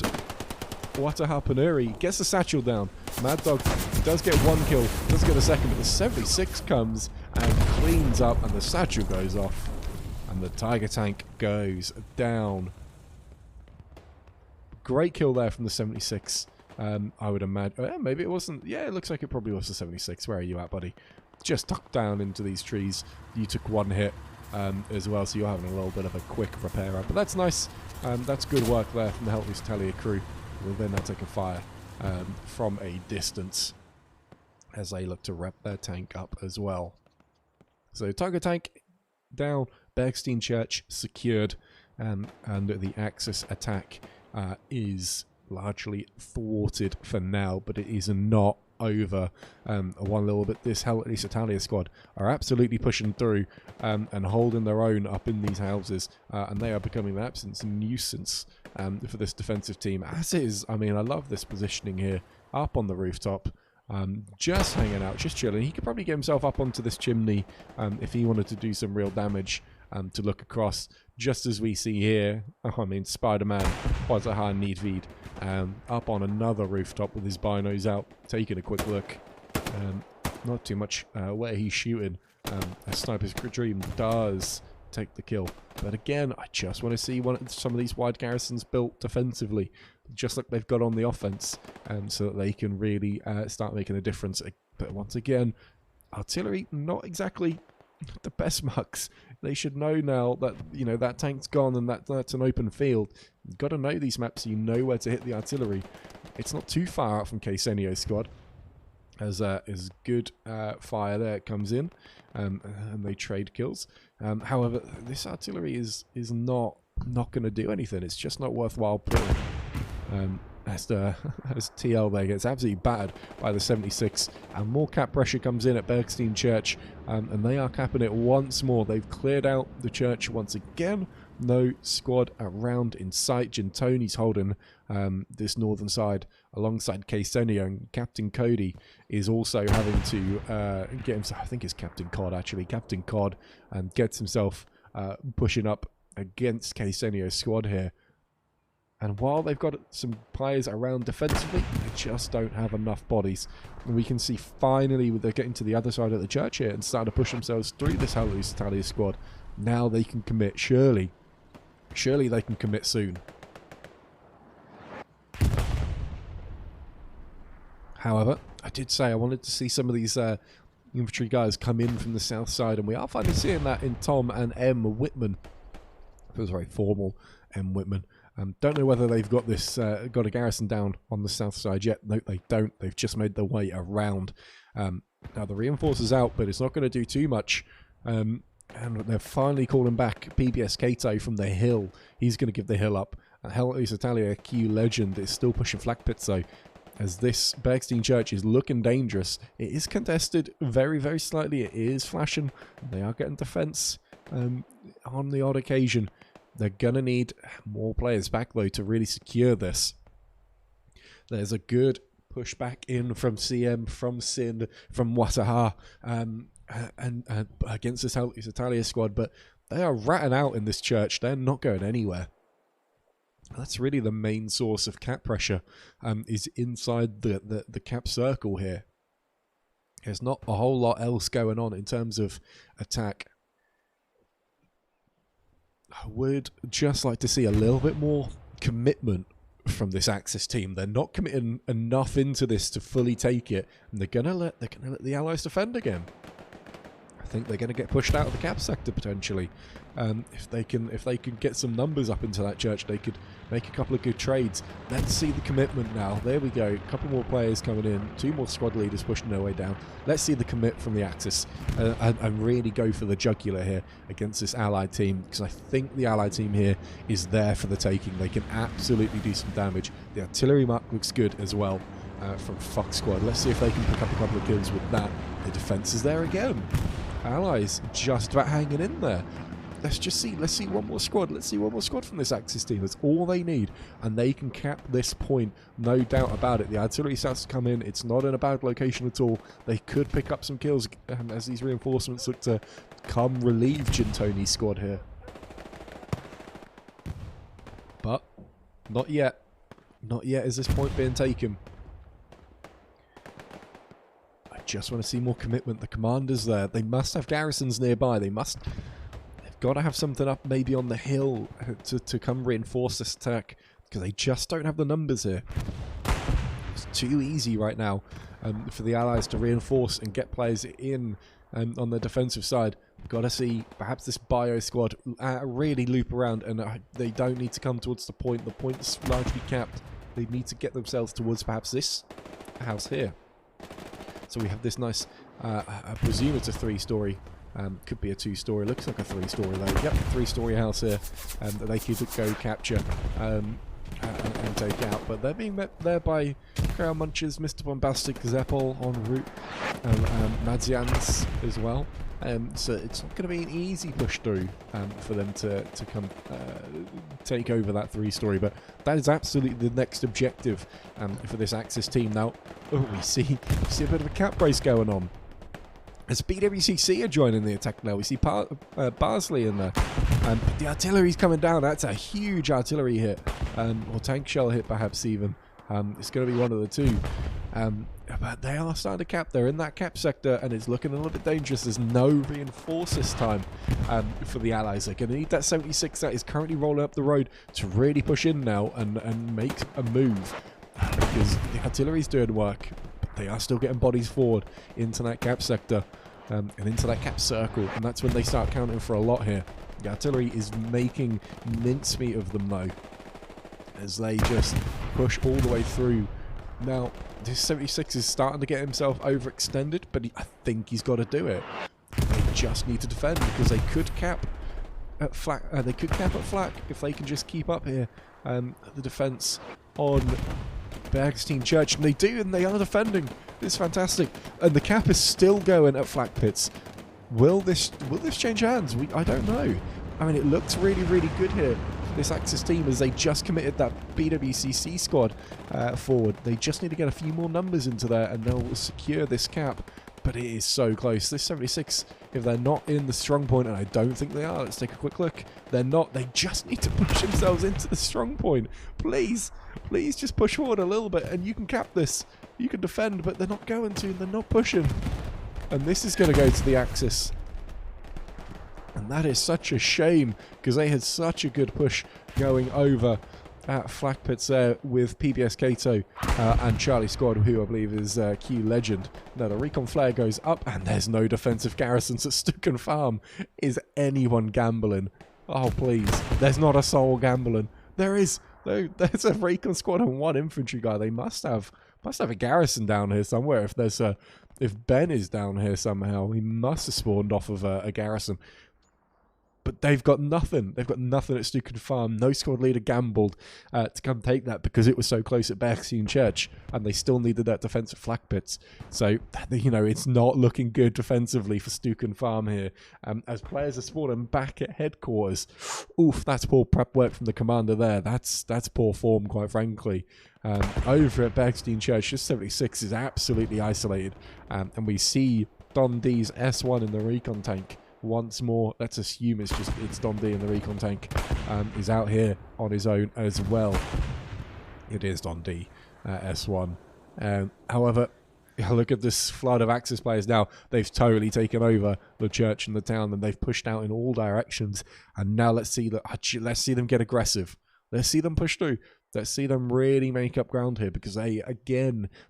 Wataha Panuri gets the satchel down. Mad Dog does get 1 kill, does get a second, but the 76 comes and cleans up, and the satchel goes off, and the Tiger tank goes down. Great kill there from the 76. I would imagine. Maybe it wasn't. Yeah, it looks like it probably was the 76. Where are you at, buddy? Just tucked down into these trees. You took 1 hit as well, so you're having a little bit of a quick repair up. But that's nice. That's good work there from the Helpless Talia crew. Will then now take a fire from a distance as they look to wrap their tank up as well. So Tiger tank down, Bergstein Church secured, and the Axis attack is largely thwarted for now, but it is not over. One little bit. This Helpless Italia squad are absolutely pushing through and holding their own up in these houses, and they are becoming an absolute nuisance for this defensive team, as is. I mean, I love this positioning here up on the rooftop, just hanging out, just chilling. He could probably get himself up onto this chimney if he wanted to do some real damage, to look across, just as we see here. I mean, Spider-Man, Wataha Niederweed, up on another rooftop with his binos out, taking a quick look. Not too much where he's shooting. A Sniper's Dream does take the kill. But again, I just want to see some of these wide garrisons built defensively, just like they've got on the offense, so that they can really start making a difference. But once again, artillery not exactly the best marks. They should know now that, you know, that tank's gone and that's an open field. You've got to know these maps so you know where to hit the artillery. It's not too far out from Ksenio's squad, as good fire there comes in, and they trade kills. However, this artillery is not going to do anything. It's just not worthwhile putting. As TL there gets absolutely battered by the 76, and more cap pressure comes in at Bergstein Church, and they are capping it once more. They've cleared out the church once again. No squad around in sight. Gintoni's holding this northern side alongside Ksenio, and Captain Cody is also having to get himself, I think it's Captain Cod actually, Captain Cod, gets himself pushing up against Ksenio's squad here. And while they've got some players around defensively, they just don't have enough bodies. And we can see finally they're getting to the other side of the church here and starting to push themselves through this Hallows Italia squad. Now they can commit, surely. Surely they can commit soon. However, I did say I wanted to see some of these infantry guys come in from the south side, and we are finally seeing that in Tom and M. Whitman. Feels very formal, M. Whitman. Don't know whether they've got this got a garrison down on the south side yet. No, they don't. They've just made their way around. Now the reinforcers out, but it's not going to do too much. And they're finally calling back PBS Kato from the hill. He's going to give the hill up. Hallows Italia Q Legend is still pushing flak pits though, as this Bergstein Church is looking dangerous. It is contested very, very slightly. It is flashing. They are getting defense on the odd occasion. They're going to need more players back, though, to really secure this. There's a good push back in from CM, from Sind, from Wataha, and against this Hallows Italia squad, but they are ratting out in this church. They're not going anywhere. That's really the main source of cap pressure, is inside the cap circle here. There's not a whole lot else going on in terms of attack. I would just like to see a little bit more commitment from this Axis team. They're not committing enough into this to fully take it, and they're gonna let the Allies defend again. I think they're gonna get pushed out of the cap sector potentially. If they can get some numbers up into that church, they could make a couple of good trades. Let's see the commitment now. There we go. A couple more players coming in. 2 more squad leaders pushing their way down. Let's see the commit from the Axis and really go for the jugular here against this Allied team, because I think the Allied team here is there for the taking. They can absolutely do some damage. The artillery mark looks good as well from Fox Squad. Let's see if they can pick up a couple of kills with that. The defense is there again. Allies just about hanging in there. Let's see one more squad. Let's see one more squad from this Axis team. That's all they need, and they can cap this point, no doubt about it. The artillery starts to come in. It's not in a bad location at all. They could pick up some kills as these reinforcements look to come relieve Gintoni's squad here. But not yet. Not yet is this point being taken. I just want to see more commitment. The commander's there. They must have garrisons nearby. They've got to have something up maybe on the hill to come reinforce this attack, because they just don't have the numbers here. It's too easy right now for the Allies to reinforce and get players in on the defensive side. Got to see perhaps this bio squad really loop around, and they don't need to come towards the point. The point's largely capped. They need to get themselves towards perhaps this house here. So we have this nice, I presume it's a 3-story. Could be a 2-story. Looks like a 3-story though. Yep, 3-story house here that they could go capture and take out. But they're being met there by Crown Munchers, Mr. Bombastic, Zeppel en route, Madzians as well. So it's not going to be an easy push through for them to come take over that 3-story. But that is absolutely the next objective for this Axis team. Now, we see a bit of a cap race going on. As BWCC are joining the attack now. We see Barsley in there. The artillery's coming down. That's a huge artillery hit. Or tank shell hit, perhaps, even. It's going to be one of the two. but they are starting to cap. They're in that cap sector, and it's looking a little bit dangerous. There's no reinforce this time for the Allies. They're going to need that 76 that is currently rolling up the road to really push in now and make a move, because the artillery's doing work. But they are still getting bodies forward into that cap sector and into that cap circle, and that's when they start counting for a lot here. The artillery is making mincemeat of them, though, as they just push all the way through. Now, this 76 is starting to get himself overextended, but I think he's got to do it. They just need to defend, because they could cap at flak. If they can just keep up here. The defense on Bergstein Church, and they do, and they are defending. It's fantastic, and the cap is still going at flak pits. Will this change hands? I don't know. I mean, it looks really, really good here. This Axis team, as they just committed that BWCC squad forward. They just need to get a few more numbers into there, and they'll secure this cap. But it is so close. This 76, if they're not in the strong point, and I don't think they are, let's take a quick look. They're not. They just need to push themselves into the strong point. Please, please just push forward a little bit, and you can cap this. You can defend, but they're not going to. They're not pushing. And this is going to go to the Axis. And that is such a shame, because they had such a good push going over at flak pits there with PBS Kato and Charlie Squad, who I believe is Q Legend. Now the recon flare goes up, and there's no defensive garrisons at Stukan Farm. Is anyone gambling? Oh please, there's not a soul gambling. There is. There's a recon squad and one infantry guy. They must have a garrison down here somewhere. If Ben is down here somehow, he must have spawned off of a garrison. But they've got nothing. They've got nothing at Stukan Farm. No squad leader gambled to come take that, because it was so close at Bergstein Church, and they still needed that defensive flak pits. So, you know, it's not looking good defensively for Stukan Farm here. As players are spawning back at headquarters. Oof, that's poor prep work from the commander there. That's poor form, quite frankly. Over at Bergstein Church, this 76 is absolutely isolated. And we see Don D's S1 in the recon tank. Once more, let's assume it's Don D in the recon tank, is out here on his own as well. It is Don D, S1. However, look at this flood of Axis players now. They've totally taken over the church and the town, and they've pushed out in all directions. And now let's see them get aggressive. Let's see them push through. Let's see them really make up ground here, because they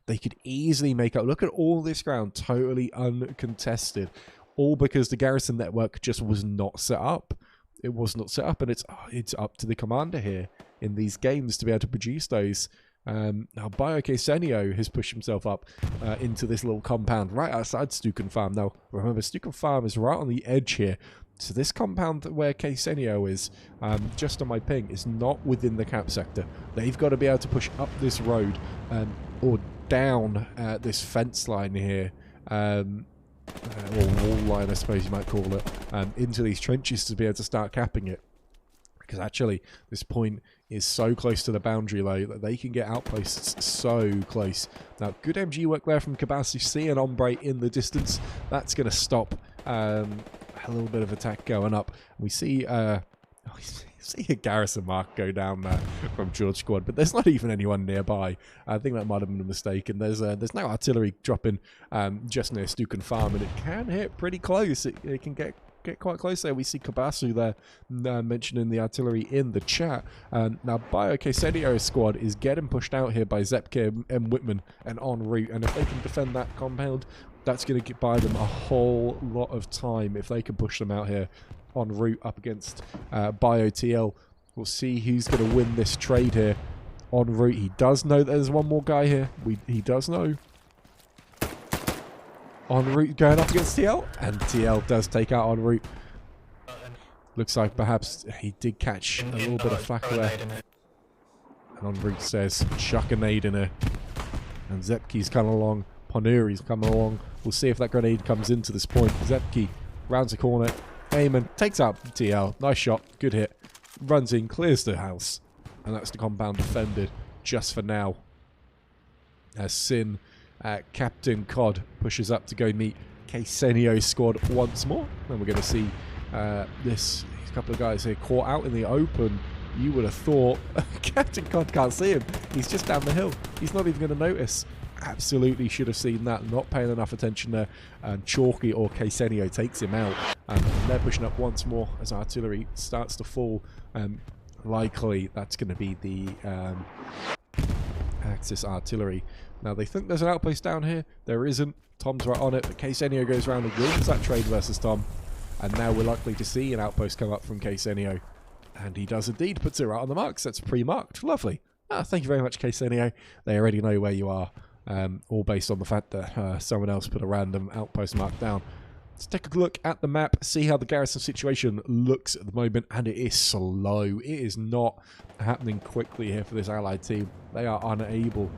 could easily make up. Look at all this ground, totally uncontested. All because the garrison network just was not set up. It was not set up, and it's up to the commander here in these games to be able to produce those. Now, BioKsenio has pushed himself up into this little compound right outside Stukan Farm. Now, remember, Stukan Farm is right on the edge here. So this compound where Ksenio is, just on my ping, is not within the cap sector. They've got to be able to push up this road or down this fence line here. Or wall line, I suppose you might call it, into these trenches to be able to start capping it. Because actually, this point is so close to the boundary though that they can get outposts so close. Now, good MG work there from Kabas. You see an Ombre in the distance. That's going to stop a little bit of attack going up. We see see a garrison mark go down there from George Squad, but there's not even anyone nearby. I think that might have been a mistake, and there's no artillery dropping just near Stukan Farm, and it can hit pretty close. It can get quite close there. We see Kabasu there mentioning the artillery in the chat. Now, BioKsenio's squad is getting pushed out here by Zepke and Whitman and en route, and if they can defend that compound, that's going to buy them a whole lot of time if they can push them out here en route up against BioTL. We'll see who's going to win this trade here. En route, he does know that there's one more guy here. He does know. En route going up against TL, and TL does take out en route. Looks like perhaps he did catch a little bit of flak there. And en route says, chuck a nade in her. And Zepke's coming along. Ponuri's coming along. We'll see if that grenade comes into this point. Zepke rounds the corner. Eamon takes out TL. Nice shot. Good hit. Runs in, clears the house. And that's the compound defended just for now. As Sin, Captain Cod, pushes up to go meet Ksenio's squad once more. And we're going to see this couple of guys here caught out in the open. You would have thought Captain Cod can't see him. He's just down the hill. He's not even going to notice. absolutely should have seen that, not paying enough attention there. And Chalky or Ksenio takes him out. And they're pushing up once more as artillery starts to fall. Likely that's going to be the Axis artillery. Now they think there's an outpost down here. There isn't. Tom's right on it, but Ksenio goes around and wins that trade versus Tom. And now we're likely to see an outpost come up from Ksenio. And he does indeed, puts it right on the marks. That's pre-marked. Lovely. Thank you very much, Ksenio. They already know where you are, all based on the fact that someone else put a random outpost mark down. Let's take a look at the map, see how the garrison situation looks at the moment, and it is slow. It is not happening quickly here for this allied team. They are unable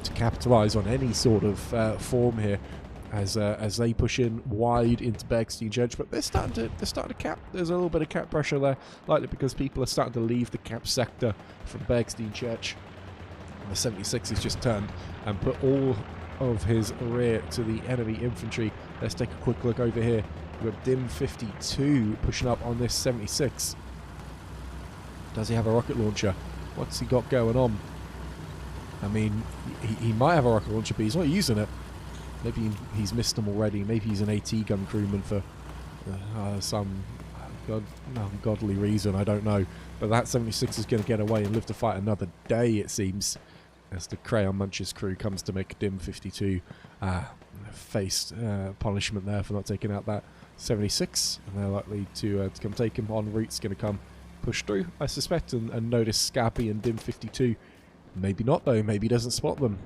to capitalise on any sort of form here as they push in wide into Bergstein Church, but they're starting to cap. There's a little bit of cap pressure there, likely because people are starting to leave the cap sector from Bergstein Church. And the 76 has just turned and put all of his rear to the enemy infantry. Let's take a quick look over here. We've got Dim 52 pushing up on this 76. Does he have a rocket launcher? What's he got going on? I mean, he might have a rocket launcher, but he's not using it. Maybe he's missed them already. Maybe he's an AT gun crewman for some ungodly reason. I don't know. But that 76 is going to get away and live to fight another day, it seems, as the Crayon Munch's crew comes to make Dim 52 face punishment there for not taking out that 76. And they're likely to come take him. En route's going to come push through, I suspect, and notice Scappi and Dim 52. Maybe not, though. Maybe he doesn't spot them.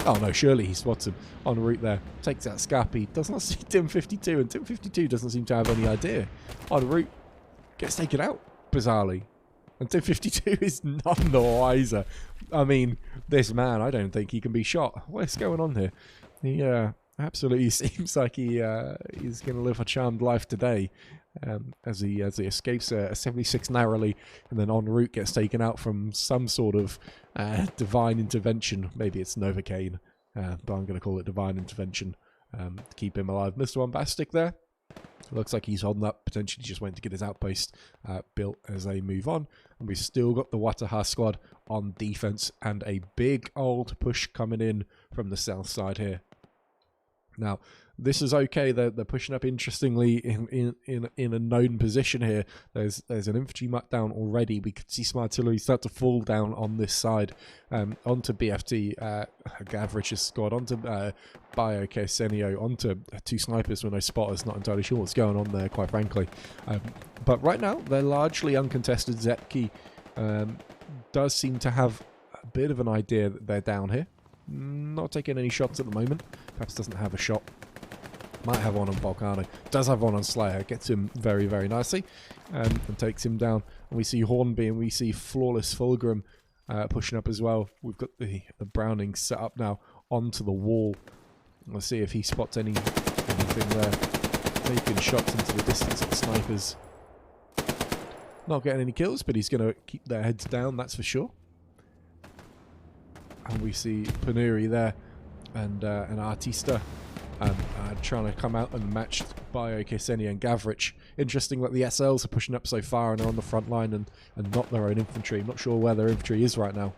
Oh no, surely he spots him en route there. Takes out Scappi. Does not see Dim 52, and Dim 52 doesn't seem to have any idea. En route gets taken out, bizarrely. And Dim 52 is none the wiser. I mean, this man, I don't think he can be shot. What's going on here? He absolutely seems like he's going to live a charmed life today. As he escapes a 76 narrowly, and then en route gets taken out from some sort of divine intervention. Maybe it's Novocaine, but I'm going to call it divine intervention to keep him alive. Mr. Bombastic there. Looks like he's holding up, potentially just went to get his outpost built as they move on. And we've still got the Wataha squad on defense and a big old push coming in from the south side here. Now, this is okay. They're pushing up interestingly in a known position here. There's an infantry mutt down already. We could see some artillery start to fall down on this side, onto BFT, Gavrich's squad, onto Bio Ksenio, onto two snipers with no spotters. Not entirely sure what's going on there, quite frankly. But right now, they're largely uncontested. Zetki does seem to have a bit of an idea that they're down here. Not taking any shots at the moment. Perhaps doesn't have a shot. Might have one on Volcano. Does have one on Slayer. Gets him very, very nicely. And takes him down. And we see Hornby and we see Flawless Fulgrim pushing up as well. We've got the Browning set up now onto the wall. Let's see if he spots anything there. Taking shots into the distance of the snipers. Not getting any kills, but he's going to keep their heads down, that's for sure. And we see Panuri there and Artista trying to come out and match Bio Ksenio and Gavrich. Interesting that the SLs are pushing up so far and are on the front line and not their own infantry. I'm not sure where their infantry is right now.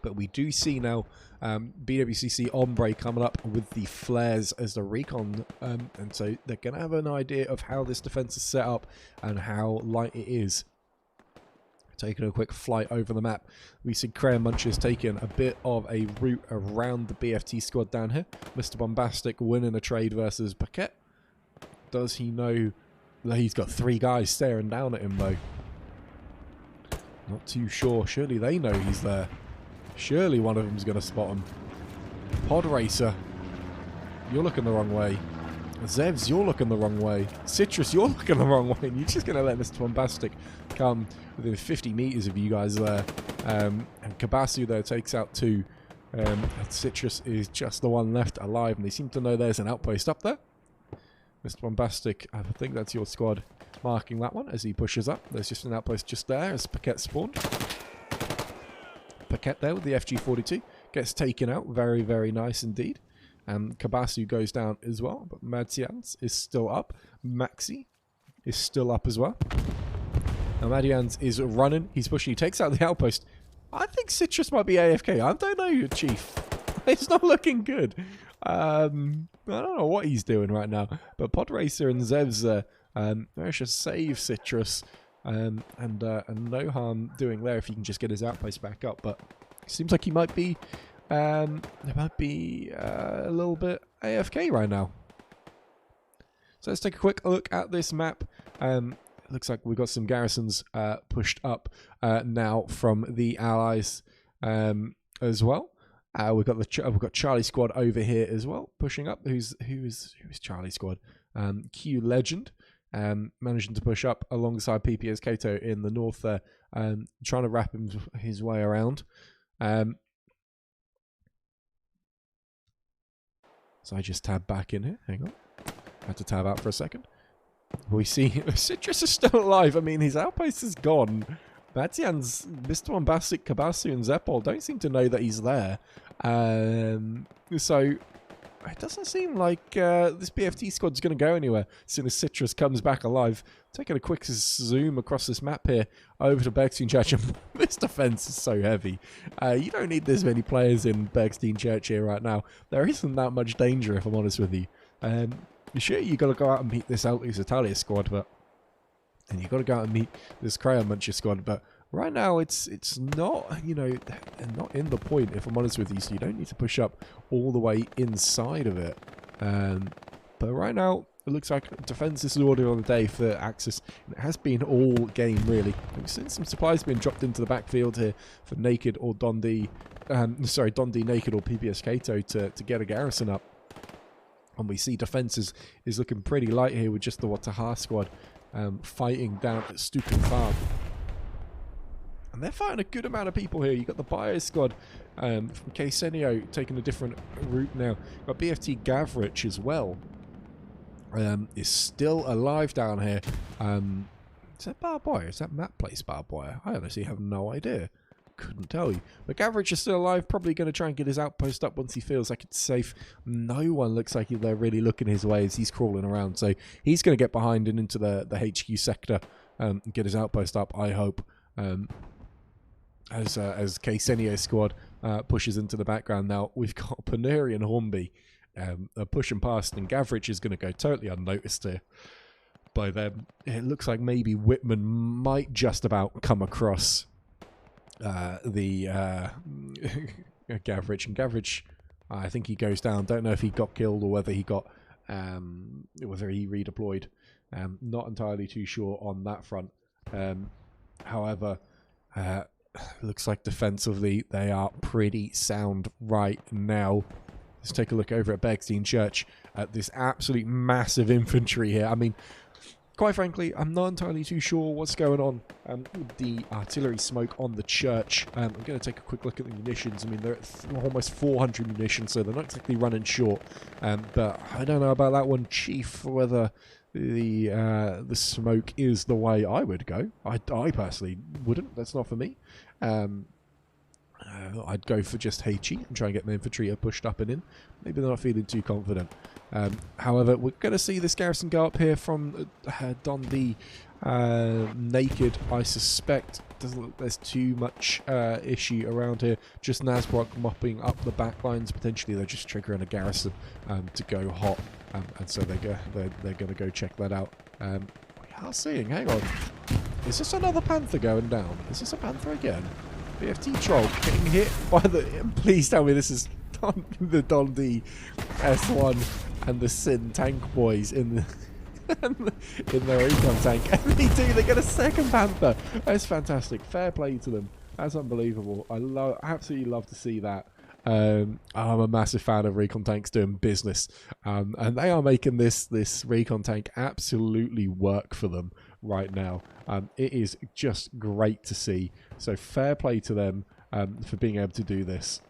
But we do see now BWCC Ombre coming up with the flares as the recon. And so they're going to have an idea of how this defense is set up and how light it is. Taking a quick flight over the map, we see Crayon Munch's taking a bit of a route around the BFT squad down here. Mr. Bombastic winning a trade versus Paquette. Does he know that he's got three guys staring down at him though? Not too sure. Surely they know he's there. Surely one of them's going to spot him. Pod Racer, you're looking the wrong way. Zevs, you're looking the wrong way. Citrus, you're looking the wrong way. And you're just going to let Mr. Bombastic come within 50 meters of you guys there. And Kabasu there takes out two. Citrus is just the one left alive. And they seem to know there's an outpost up there. Mr. Bombastic, I think that's your squad marking that one as he pushes up. There's just an outpost just there as Paquette spawned. Paquette there with the FG-42 gets taken out. Very, very nice indeed. And Kabasu goes down as well, but Madians is still up. Maxi is still up as well. Now Madians is running. He's pushing. He takes out the outpost. I think Citrus might be AFK. I don't know, Chief. It's not looking good. I don't know what he's doing right now. But Podracer and Zevs should save Citrus. And no harm doing there if he can just get his outpost back up. But it seems like he might be a little bit AFK right now. So let's take a quick look at this map. Looks like we've got some garrisons pushed up now from the allies as well. We've got Charlie Squad over here as well, pushing up. Who's Charlie Squad? Q Legend, managing to push up alongside PPS Kato in the north there, trying to wrap his way around. So I just tab back in here. Hang on, had to tab out for a second. We see Citrus is still alive. I mean, his outpost is gone. Matian's Mr. Bombastic, Kabasu, and Zepol don't seem to know that he's there. So it doesn't seem like this BFT squad's going to go anywhere as soon as Citrus comes back alive. Taking a quick zoom across this map here over to Bergstein Church. This defense is so heavy. You don't need this many players in Bergstein Church here right now. There isn't that much danger, if I'm honest with you. Sure, you got to go out and meet this Altus Italia squad, and you got to go out and meet this Crayon Muncher squad. But right now, it's not, you know, not in the point, if I'm honest with you. So you don't need to push up all the way inside of it. But right now, it looks like defense is the order on the day for Axis. And it has been all game, really. We've seen some supplies being dropped into the backfield here for Naked or Dondi. Dondi, Naked, or PPS Kato to get a garrison up. And we see defense is looking pretty light here with just the Wataha squad fighting down at Stukan Farm. And they're fighting a good amount of people here. You've got the Bio squad from Ksenio taking a different route now. You've got BFT Gavrich as well. Is still alive down here. Is that Barboy? Is that Map Place Barboy? I honestly have no idea. Couldn't tell you. But Gavrich is still alive, probably going to try and get his outpost up once he feels like it's safe. No one looks like they're really looking his way as he's crawling around. So he's going to get behind and into the HQ sector and get his outpost up, I hope. As Ksenio squad pushes into the background. Now we've got Panuri and Hornby pushing past, and Gavrich is going to go totally unnoticed here by them. It looks like maybe Whitman might just about come across Gavrich, and Gavrich, I think he goes down. Don't know if he got killed or whether he got whether he redeployed. Not entirely too sure on that front. However, looks like defensively they are pretty sound right now. Let's take a look over at Bergstein Church at this absolute massive infantry here. I mean, quite frankly, I'm not entirely too sure what's going on with the artillery smoke on the church. I'm going to take a quick look at the munitions. I mean, they're at almost 400 munitions, so they're not exactly running short. But I don't know about that one, Chief, whether the smoke is the way I would go. I personally wouldn't. That's not for me. I'd go for just Heichi and try and get my infantry pushed up and in. Maybe they're not feeling too confident. However, we're going to see this garrison go up here from Dondi Naked. I suspect doesn't look there's too much issue around here. Just Nazbrock mopping up the back lines. Potentially they're just triggering a garrison to go hot, and so they're going to go check that out. We are seeing. Hang on, is this another Panther going down? Is this a Panther again? BFT Troll getting hit by the... Please tell me this is the Dondi S1 and the Sin tank boys in the in their econ tank. And they do, they get a second Panther. That's fantastic. Fair play to them. That's unbelievable. I absolutely love to see that. I'm a massive fan of recon tanks doing business, and they are making this recon tank absolutely work for them right now. It is just great to see. So fair play to them for being able to do this.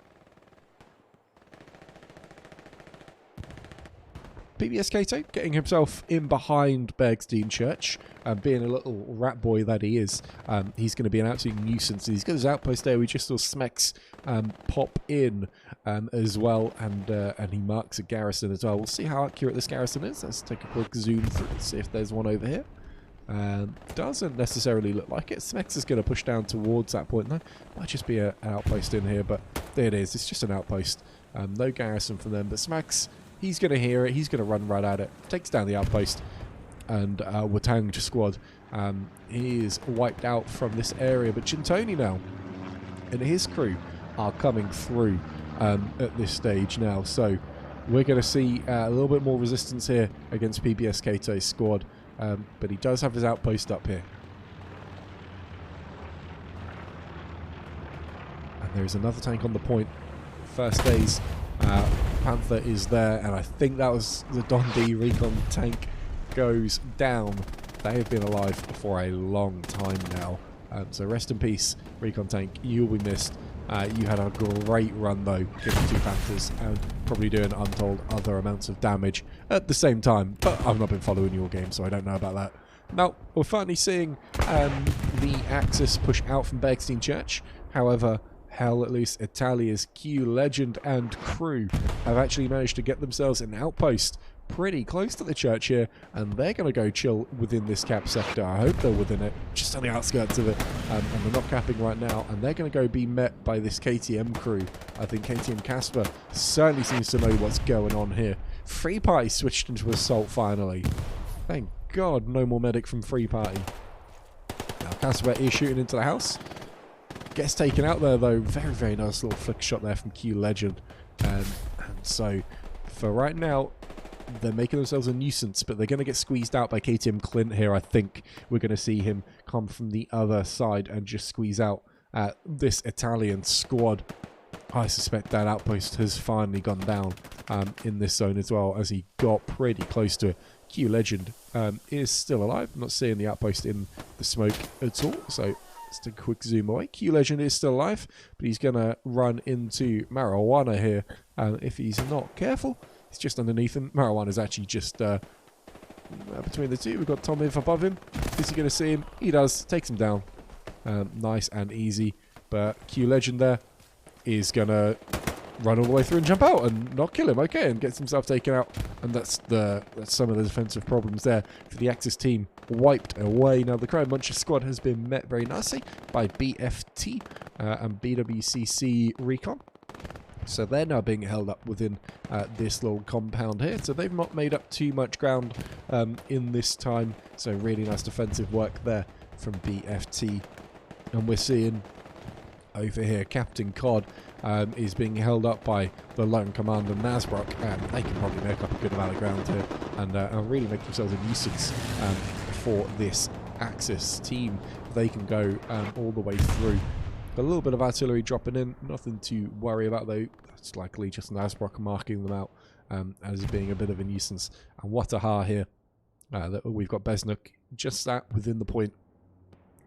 PBS Kato getting himself in behind Bergstein Church, being a little rat boy that he is. He's going to be an absolute nuisance. He's got his outpost there. We just saw Smex pop in as well, and he marks a garrison as well. We'll see how accurate this garrison is. Let's take a quick zoom through and see if there's one over here. Doesn't necessarily look like it. Smex is going to push down towards that point. No, might just be an outpost in here, but there it is. It's just an outpost. No garrison from them, but Smex, he's going to hear it. He's going to run right at it. Takes down the outpost. And Watang squad, he is wiped out from this area. But Chintoni now and his crew are coming through at this stage now. So we're going to see a little bit more resistance here against PBS Kato's squad. But he does have his outpost up here. And there is another tank on the point. First days, Panther is there. And I think that was the Don D recon tank goes down. They have been alive for a long time now. So rest in peace, recon tank. You'll be missed. You had a great run though, killing 2 Panthers and probably doing untold other amounts of damage at the same time. But I've not been following your game, so I don't know about that. Now, we're finally seeing the Axis push out from Bergstein Church. However, Hell Let Loose, Italia's Q Legend and crew have actually managed to get themselves an outpost pretty close to the church here, and they're going to go chill within this cap sector. I hope they're within it, just on the outskirts of it, and they're not capping right now, and they're going to go be met by this KTM crew. I think KTM Casper certainly seems to know what's going on here. Free Party switched into assault finally. Thank God, no more medic from Free Party. Now Casper is shooting into the house. Gets taken out there though. Very, very nice little flick shot there from Q Legend. And so, for right now, they're making themselves a nuisance, but they're going to get squeezed out by KTM Clint here. I think we're going to see him come from the other side and just squeeze out this Italian squad. I suspect that outpost has finally gone down in this zone as well, as he got pretty close to it. Q Legend is still alive. I'm not seeing the outpost in the smoke at all, so just a quick zoom away. Q Legend is still alive, but he's going to run into Marijuana here if he's not careful. He's just underneath him. Marijuana is actually just between the two. We've got Tom Iv above him. Is he going to see him? He does. Takes him down. Nice and easy. But Q Legend there is going to run all the way through and jump out and not kill him. Okay, and gets himself taken out. And that's some of the defensive problems there for the Axis team. Wiped away. Now the Crown Muncher squad has been met very nicely by BFT and BWCC Recon. So they're now being held up within this little compound here. So they've not made up too much ground in this time. So really nice defensive work there from BFT. And we're seeing over here Captain Cod is being held up by the Lone Commander Nasbrook. They can probably make up a good amount of ground here and really make themselves a nuisance for this Axis team. They can go all the way through. A little bit of artillery dropping in, nothing to worry about though. It's likely just Nasbrook marking them out as being a bit of a nuisance. And Wataha here, we've got Besnuk just sat within the point,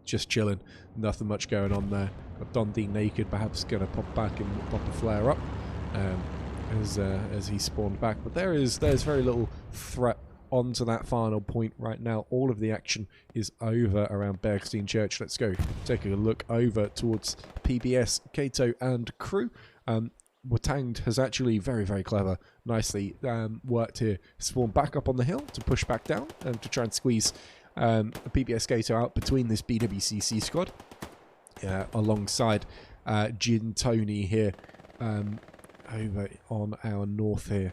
just chilling. Nothing much going on there. Got Don D naked, perhaps going to pop back and pop a flare up as he spawned back. But there's very little threat onto that final point right now. All of the action is over around Bergstein Church. Let's go take a look over towards PBS, Kato and crew. Watang has actually very, very clever, nicely worked here. Spawned back up on the hill to push back down and to try and squeeze PBS Kato out between this BWCC squad alongside Jin Tony here over on our north here,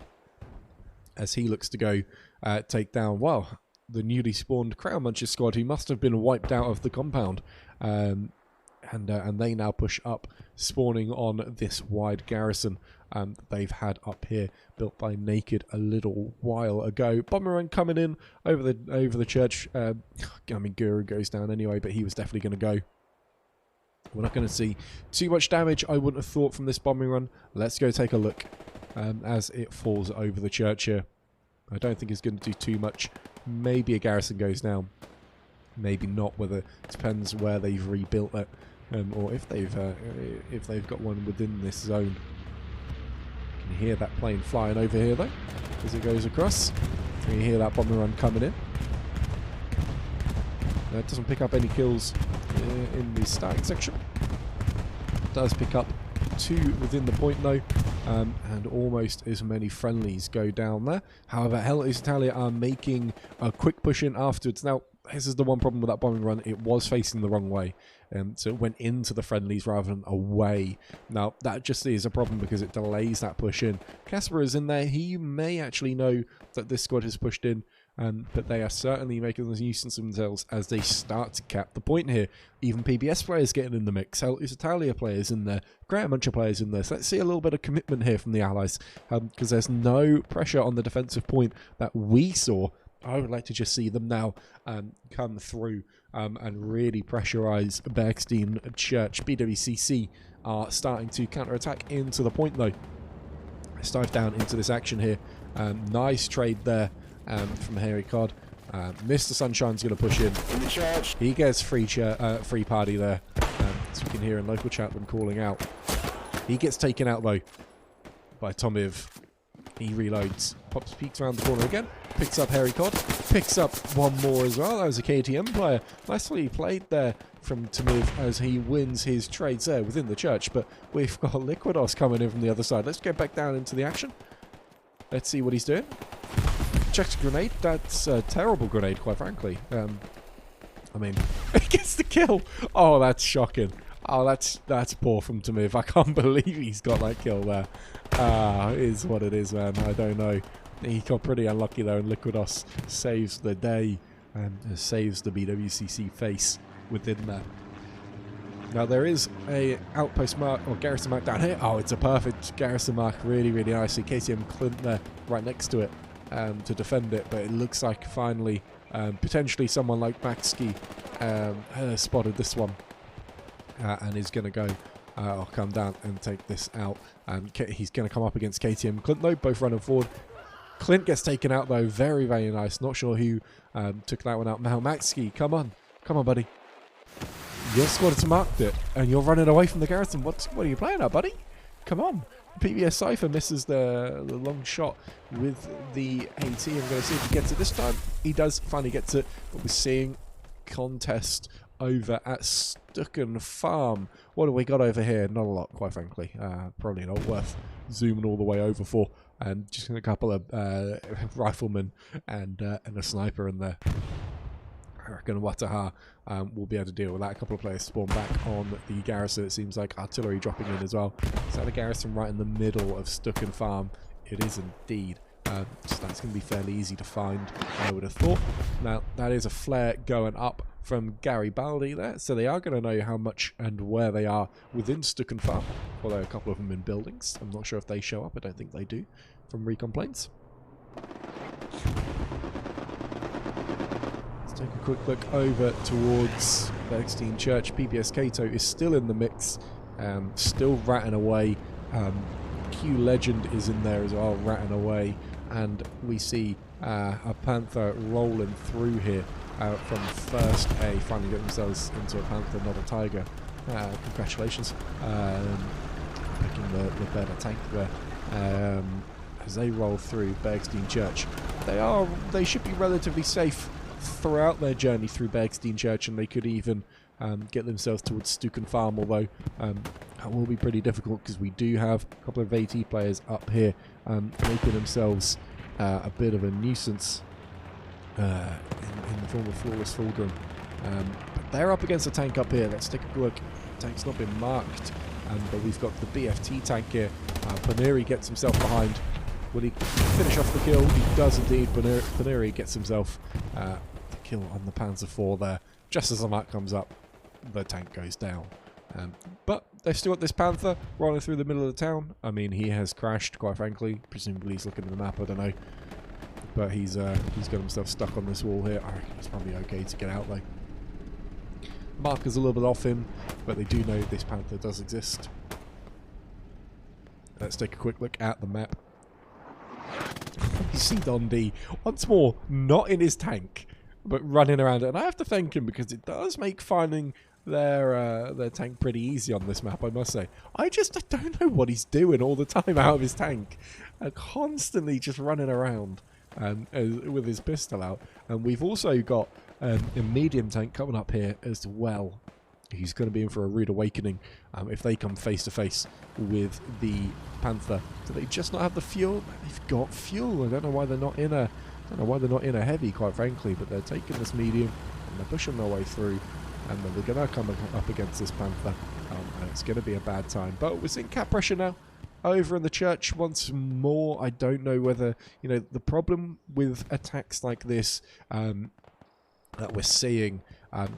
as he looks to go take down, well, the newly spawned Crown Muncher squad, who must have been wiped out of the compound. And they now push up, spawning on this wide garrison they've had up here, built by Naked a little while ago. Bomber run coming in over the church. I mean, Guru goes down anyway, but he was definitely going to go. We're not going to see too much damage, I wouldn't have thought, from this bombing run. Let's go take a look as it falls over the church here. I don't think it's going to do too much. Maybe a garrison goes down. Maybe not. Whether it depends where they've rebuilt it, or if they've got one within this zone. You can hear that plane flying over here though, as it goes across. You can hear that bombing run coming in. It doesn't pick up any kills in the starting section. It does pick up 2 within the point though, and almost as many friendlies go down there. However, Hellas Italia are making a quick push in afterwards. Now, this is the one problem with that bombing run. It was facing the wrong way. So it went into the friendlies rather than away. Now, that just is a problem because it delays that push in. Casper is in there. He may actually know that this squad has pushed in, but they are certainly making a nuisance of themselves as they start to cap the point here. Even PBS players getting in the mix. Hellas Italia players in there. Great bunch of players in there. So let's see a little bit of commitment here from the Allies, because there's no pressure on the defensive point that we saw. I would like to just see them now come through and really pressurise Bergstein Church. BWCC are starting to counter-attack into the point though. Let's dive down into this action here. Nice trade there from Harry Cod. Mr. Sunshine's going to push in. He gets free party there. As we can hear in local chat them calling out. He gets taken out though by Tomiv. He reloads, peeks around the corner again, picks up Harry Cod, picks up one more as well. That was a KTM player. Nicely played there from Tomiv as he wins his trades there within the church. But we've got Liquidos coming in from the other side. Let's get back down into the action. Let's see what he's doing. Checks a grenade. That's a terrible grenade, quite frankly. I mean, he gets the kill. Oh, that's shocking. Oh, that's poor from Tomiv. I can't believe he's got that kill there. It is what it is, man. I don't know. He got pretty unlucky there, and Liquidos saves the day and saves the BWCC face within that. Now, there is a outpost mark, or garrison mark down here. Oh, it's a perfect garrison mark. Really, really nicely. KTM Clint there right next to it to defend it, but it looks like finally, potentially someone like Maxki has spotted this one. And is going to go or come down and take this out. He's going to come up against KTM Clint though, both running forward. Clint gets taken out though, very, very nice. Not sure who took that one out. Now, Maxki, come on, buddy. Your squad has marked it, and you're running away from the garrison. What are you playing at, buddy? Come on. PBS Cypher misses the long shot with the AT. I'm going to see if he gets it this time. He does finally gets it, but we're seeing contest over at Stucken Farm. What have we got over here? Not a lot, quite frankly. Probably not worth zooming all the way over for. And just a couple of riflemen and a sniper in there. I reckon Wataha will be able to deal with that. A couple of players spawn back on the garrison. It seems like artillery dropping in as well. So the garrison right in the middle of Stucken Farm. It is indeed. So that's going to be fairly easy to find, I would have thought. Now, that is a flare going up from Garibaldi there, so they are going to know how much and where they are within Stucken Farm, although a couple of them in buildings. I'm not sure if they show up, I don't think they do, from recon planes. Let's take a quick look over towards Bergstein Church. PBS Kato is still in the mix, still ratting away. Q Legend is in there as well, ratting away. And we see a Panther rolling through here from first A, finally getting themselves into a Panther, not a Tiger. Congratulations. Picking the better tank there. As they roll through Bergstein Church. They should be relatively safe throughout their journey through Bergstein Church, and they could even get themselves towards Stucken Farm, although that will be pretty difficult because we do have a couple of AT players up here making themselves a bit of a nuisance in the form of Flawless Fulgrim. But they're up against a tank up here. Let's take a look. The tank's not been marked, but we've got the BFT tank here. Paneri gets himself behind. Will he finish off the kill? He does indeed. Paneri gets himself the kill on the Panzer IV there. Just as the mark comes up, the tank goes down. But they've still got this Panther rolling through the middle of the town. I mean, he has crashed, quite frankly. Presumably he's looking at the map, I don't know. But he's got himself stuck on this wall here. I reckon he's probably okay to get out though. Marker's a little bit off him, but they do know this Panther does exist. Let's take a quick look at the map. You see Don D once more, not in his tank, but running around it. And I have to thank him because it does make finding their tank pretty easy on this map, I must say. I don't know what he's doing all the time out of his tank. Constantly just running around with his pistol out. And we've also got a medium tank coming up here as well. he's going to be in for a rude awakening if they come face to face with the Panther. Do they just not have the fuel? They've got fuel. I don't know why they're not in a heavy, quite frankly, but they're taking this medium and they're pushing their way through, and then they're going to come up against this Panther, and it's going to be a bad time. But we're seeing cap pressure now over in the church once more. I don't know whether, the problem with attacks like this that we're seeing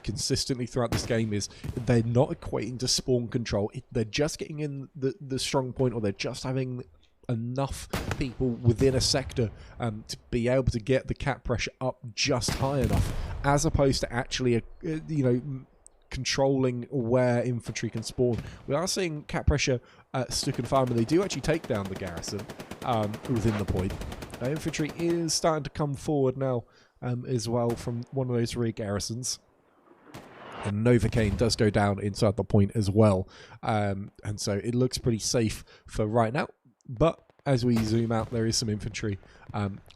consistently throughout this game is they're not equating to spawn control. They're just getting in the strong point, or they're just having enough people within a sector to be able to get the cap pressure up just high enough, as opposed to actually controlling where infantry can spawn. We are seeing cap pressure Stukan Farm, and they do actually take down the garrison within the point. Infantry is starting to come forward now as well from one of those rear garrisons. And Novocaine does go down inside the point as well. And so it looks pretty safe for right now. But as we zoom out, there is some infantry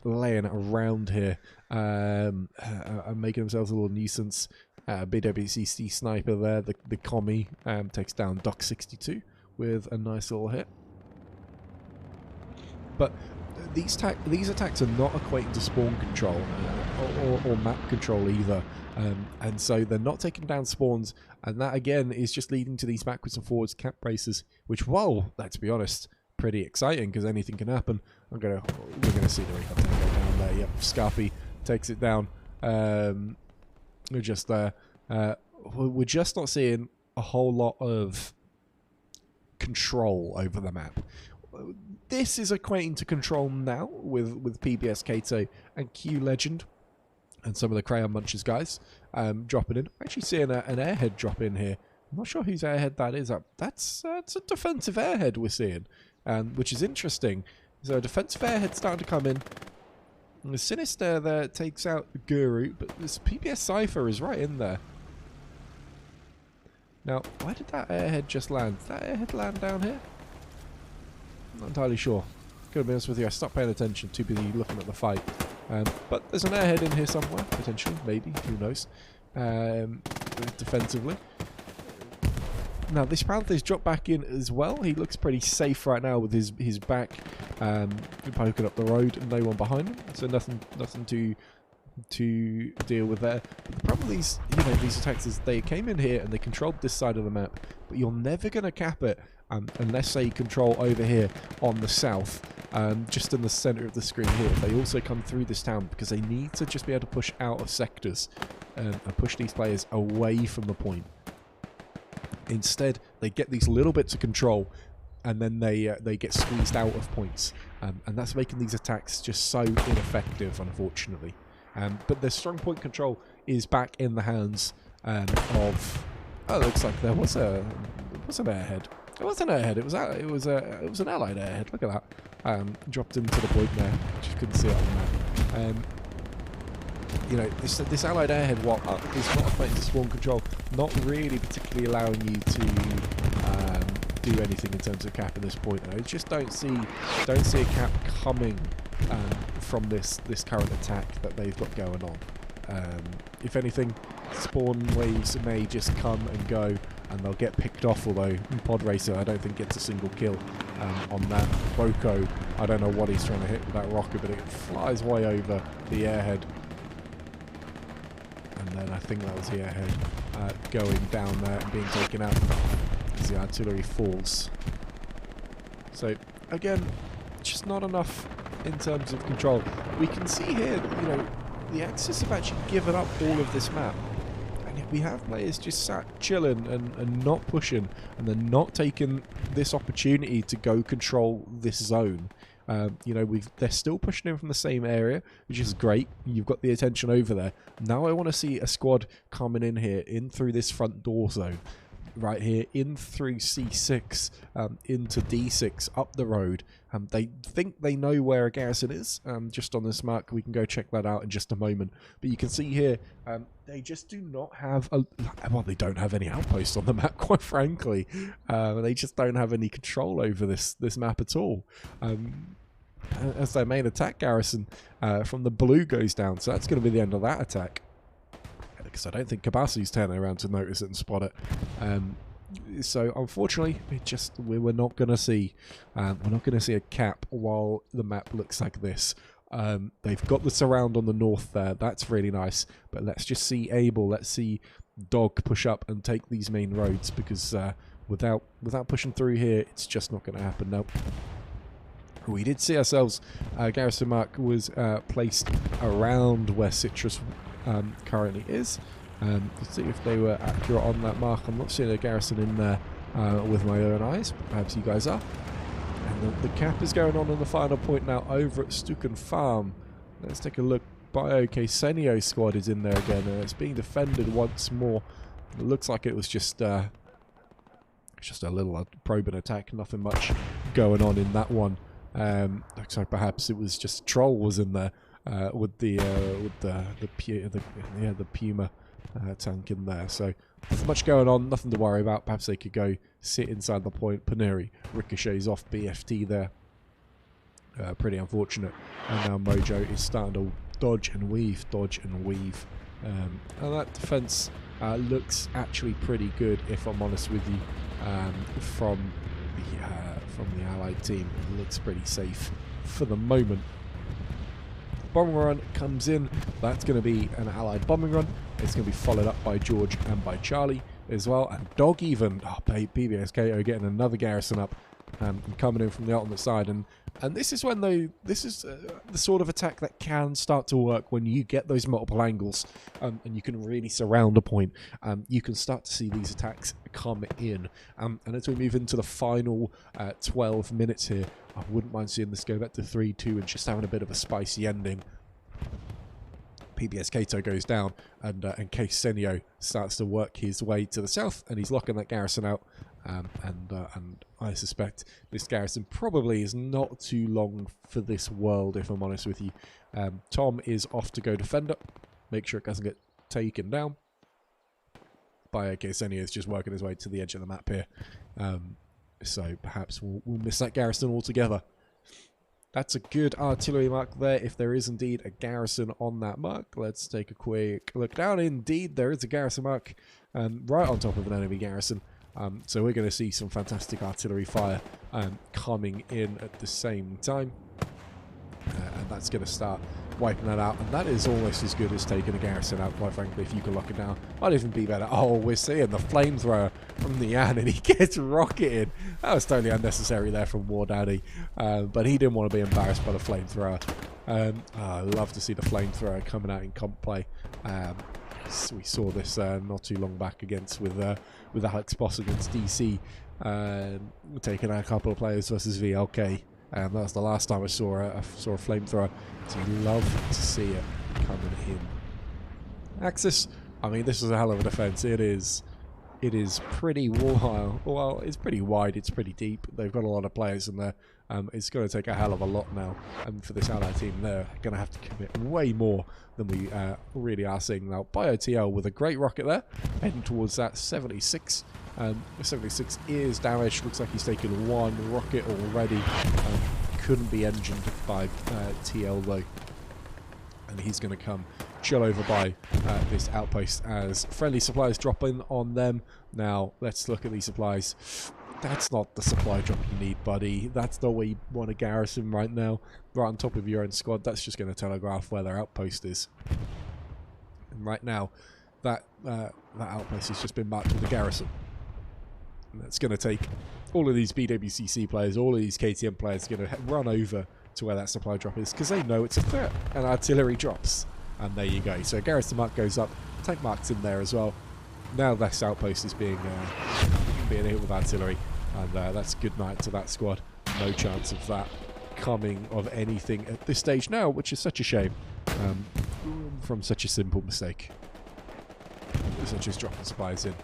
laying around here, making themselves a little nuisance. BWCC sniper there, the commie, takes down Doc 62 with a nice little hit. But these attacks are not equating to spawn control or map control either. And so they're not taking down spawns, and that again is just leading to these backwards and forwards cap races, which, whoa, let's be honest, pretty exciting, because anything can happen. We're gonna see the recon tank go down there. Yep, Scarpy takes it down. We're just there. We're just not seeing a whole lot of control over the map. This is equating to control now with PBS Kato and Q Legend and some of the Crayon Munchers guys dropping in. Actually seeing an airhead drop in here. I'm not sure whose airhead that is. That's a defensive airhead we're seeing, which is interesting. So a defensive airhead starting to come in. And the Sinister there takes out the Guru, but this PBS Cypher is right in there. Now, where did that airhead just land? Did that airhead land down here? Not entirely sure. Gotta be honest with you, I stopped paying attention, too busy looking at the fight. But there's an airhead in here somewhere, potentially, maybe, who knows. Defensively. Now, this Panther's dropped back in as well. He looks pretty safe right now with his back poking up the road and no one behind him. So nothing to deal with there. But the problem with these attacks is they came in here and they controlled this side of the map, but you're never going to cap it unless they control over here on the south, just in the center of the screen here. They also come through this town because they need to just be able to push out of sectors and push these players away from the point. Instead, they get these little bits of control, and then they get squeezed out of points, and that's making these attacks just so ineffective, unfortunately. But the strong point control is back in the hands of. Oh, it looks like there was an airhead. It wasn't an airhead. It was an allied airhead. Look at that. Dropped into the point there. Just couldn't see it on the map. This allied airhead is not affecting spawn control, not really particularly allowing you to do anything in terms of cap at this point. I just don't see a cap coming from this current attack that they've got going on. If anything, spawn waves may just come and go, and they'll get picked off, although Pod Racer I don't think gets a single kill on that. Boko, I don't know what he's trying to hit with that rocket, but it flies way over the airhead. And then I think that was the airhead going down there and being taken out as the artillery falls. So again, just not enough in terms of control. We can see here that, the Axis have actually given up all of this map. And yet we have players just sat chilling and not pushing, and they're not taking this opportunity to go control this zone. They're still pushing in from the same area, which is great. You've got the attention over there. Now I want to see a squad coming in here, in through this front door zone, right here, in through C6, into D6, up the road. They think they know where a garrison is, just on this mark. We can go check that out in just a moment. But you can see here, they just do not have they don't have any outposts on the map, quite frankly. They just don't have any control over this map at all. As their main attack garrison from the blue goes down, so that's going to be the end of that attack. because I don't think Kabasi's turning around to notice it and spot it. So unfortunately, we're not going to see a cap while the map looks like this. They've got the surround on the north there. That's really nice. But let's just see Abel. Let's see Dog push up and take these main roads, because without pushing through here, it's just not going to happen. Nope. We did see ourselves, garrison mark was placed around where Citrus currently is. Let's see if they were accurate on that mark. I'm not seeing a garrison in there with my own eyes, but perhaps you guys are. And the cap is going on the final point now over at Stukan Farm. Let's take a look. BioKsenio squad is in there again, and it's being defended once more. It looks like it was just a little probe and attack, nothing much going on in that one. Looks like perhaps it was just Troll was in there with the Puma tank in there. So nothing much going on, nothing to worry about. Perhaps they could go sit inside the point. Paneri ricochets off BFT there. Pretty unfortunate. And now Mojo is starting to dodge and weave. And that defense looks actually pretty good, if I'm honest with you, from the Allied team. It looks pretty safe for the moment. Bombing run comes in. That's going to be an Allied bombing run. It's going to be followed up by George and by Charlie as well. And Dog even. Oh, PBSKO getting another garrison up and coming in from the ultimate side. And this is when this is the sort of attack that can start to work when you get those multiple angles and you can really surround a point. You can start to see these attacks come in. And as we move into the final 12 minutes here, I wouldn't mind seeing this go back to 3-2 and just having a bit of a spicy ending. PBS Kato goes down, and Ksenio starts to work his way to the south, and he's locking that garrison out. And I suspect this garrison probably is not too long for this world, if I'm honest with you. Tom is off to go defender, make sure it doesn't get taken down. Ksenio is just working his way to the edge of the map here. So perhaps we'll miss that garrison altogether. That's a good artillery mark there, if there is indeed a garrison on that mark. Let's take a quick look down. Indeed, there is a garrison mark right on top of an enemy garrison. So we're going to see some fantastic artillery fire coming in at the same time. And that's going to start wiping that out. And that is almost as good as taking a garrison out, quite frankly, if you can lock it down. Might even be better. Oh, we're seeing the flamethrower from the Yan, and he gets rocketed. That was totally unnecessary there from War Daddy. But he didn't want to be embarrassed by the flamethrower. I love to see the flamethrower coming out in comp play. We saw this not too long back with Alex Boss against DC, taking out a couple of players versus VLK. That was the last time I saw a flamethrower. So you love to see it coming in. Axis, I mean, this is a hell of a defense. It is pretty wild. Well, it's pretty wide. It's pretty deep. They've got a lot of players in there. It's going to take a hell of a lot now. And for this Allied team, they're going to have to commit way more than we really are seeing now. BioTL with a great rocket there, heading towards that 76. 76 is damaged. Looks like he's taken one rocket already. Couldn't be engined by TL though. And he's going to come chill over by this outpost as friendly supplies drop in on them. Now, let's look at these supplies. That's not the supply drop you need, buddy. That's not where you want a garrison right now. Right on top of your own squad. That's just going to telegraph where their outpost is. And right now, that outpost has just been marked with a garrison. And that's going to take all of these BWCC players, all of these KTM players are going to run over to where that supply drop is, because they know it's a threat. And artillery drops. And there you go. So garrison mark goes up. Tank mark's in there as well. Now this outpost is being hit with artillery. And that's good night to that squad. No chance of that coming of anything at this stage now, which is such a shame from such a simple mistake. Such as dropping supplies in.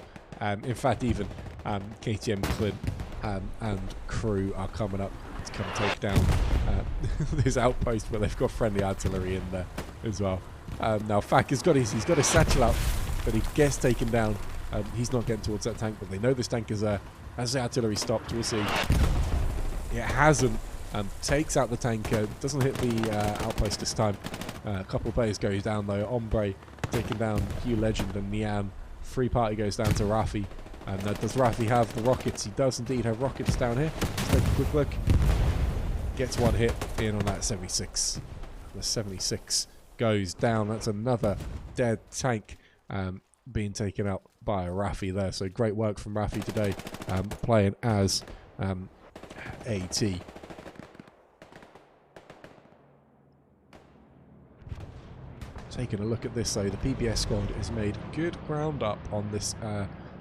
In fact, even KTM Clint and crew are coming up to come take down this outpost, where they've got friendly artillery in there as well. Now Fak has got his satchel out, but he gets taken down. He's not getting towards that tank, but they know this tank is as the artillery stopped. We'll see. It hasn't. Takes out the tanker. Doesn't hit the outpost this time. A couple of players goes down though. Ombre taking down Hugh Legend and Nian. Free party goes down to Raffi. And does Raffi have the rockets? He does indeed have rockets down here. Let's take a quick look. Gets one hit in on that 76. The 76 goes down. That's another dead tank being taken out by a Raffi there. So great work from Raffi today, playing as AT. Taking a look at this though, the PBS squad has made good ground up on this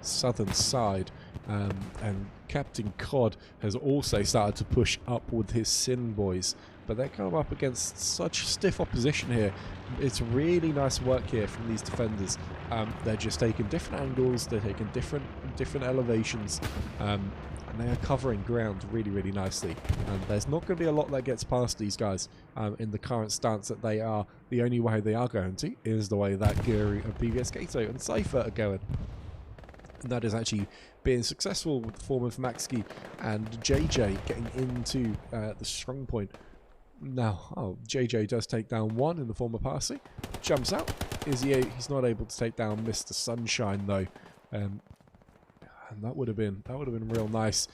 southern side, and Captain Cod has also started to push up with his Sin boys, but they're coming up against such stiff opposition here. It's really nice work here from these defenders. They're just taking different angles, they're taking different elevations, and they are covering ground really nicely. And there's not going to be a lot that gets past these guys in the current stance that they are. The only way they are going to is the way that Guru and PBS Kato and Cypher are going. And that is actually being successful with the form of Maxki and JJ getting into the strong point. Now, JJ does take down one in the form of Parsi. Jumps out. He's not able to take down Mr. Sunshine though. And that would have been real nice.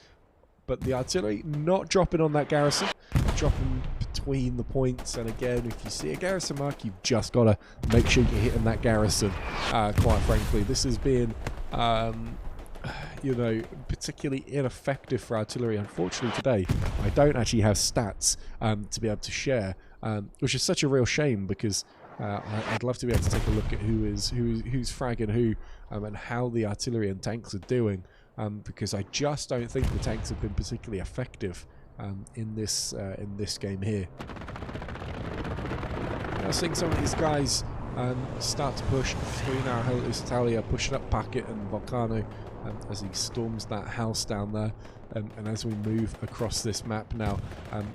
But the artillery not dropping on that garrison, dropping between the points. And again, if you see a garrison mark, you've just got to make sure you're hitting that garrison. Quite frankly, this has been, you know, particularly ineffective for artillery. Unfortunately, today I don't actually have stats to be able to share, which is such a real shame because I'd love to be able to take a look at who's fragging who and how the artillery and tanks are doing, because I just don't think the tanks have been particularly effective in this game here. I was seeing some of these guys start to push through now. Italia pushing up Packet and Volcano as he storms that house down there. And as we move across this map now,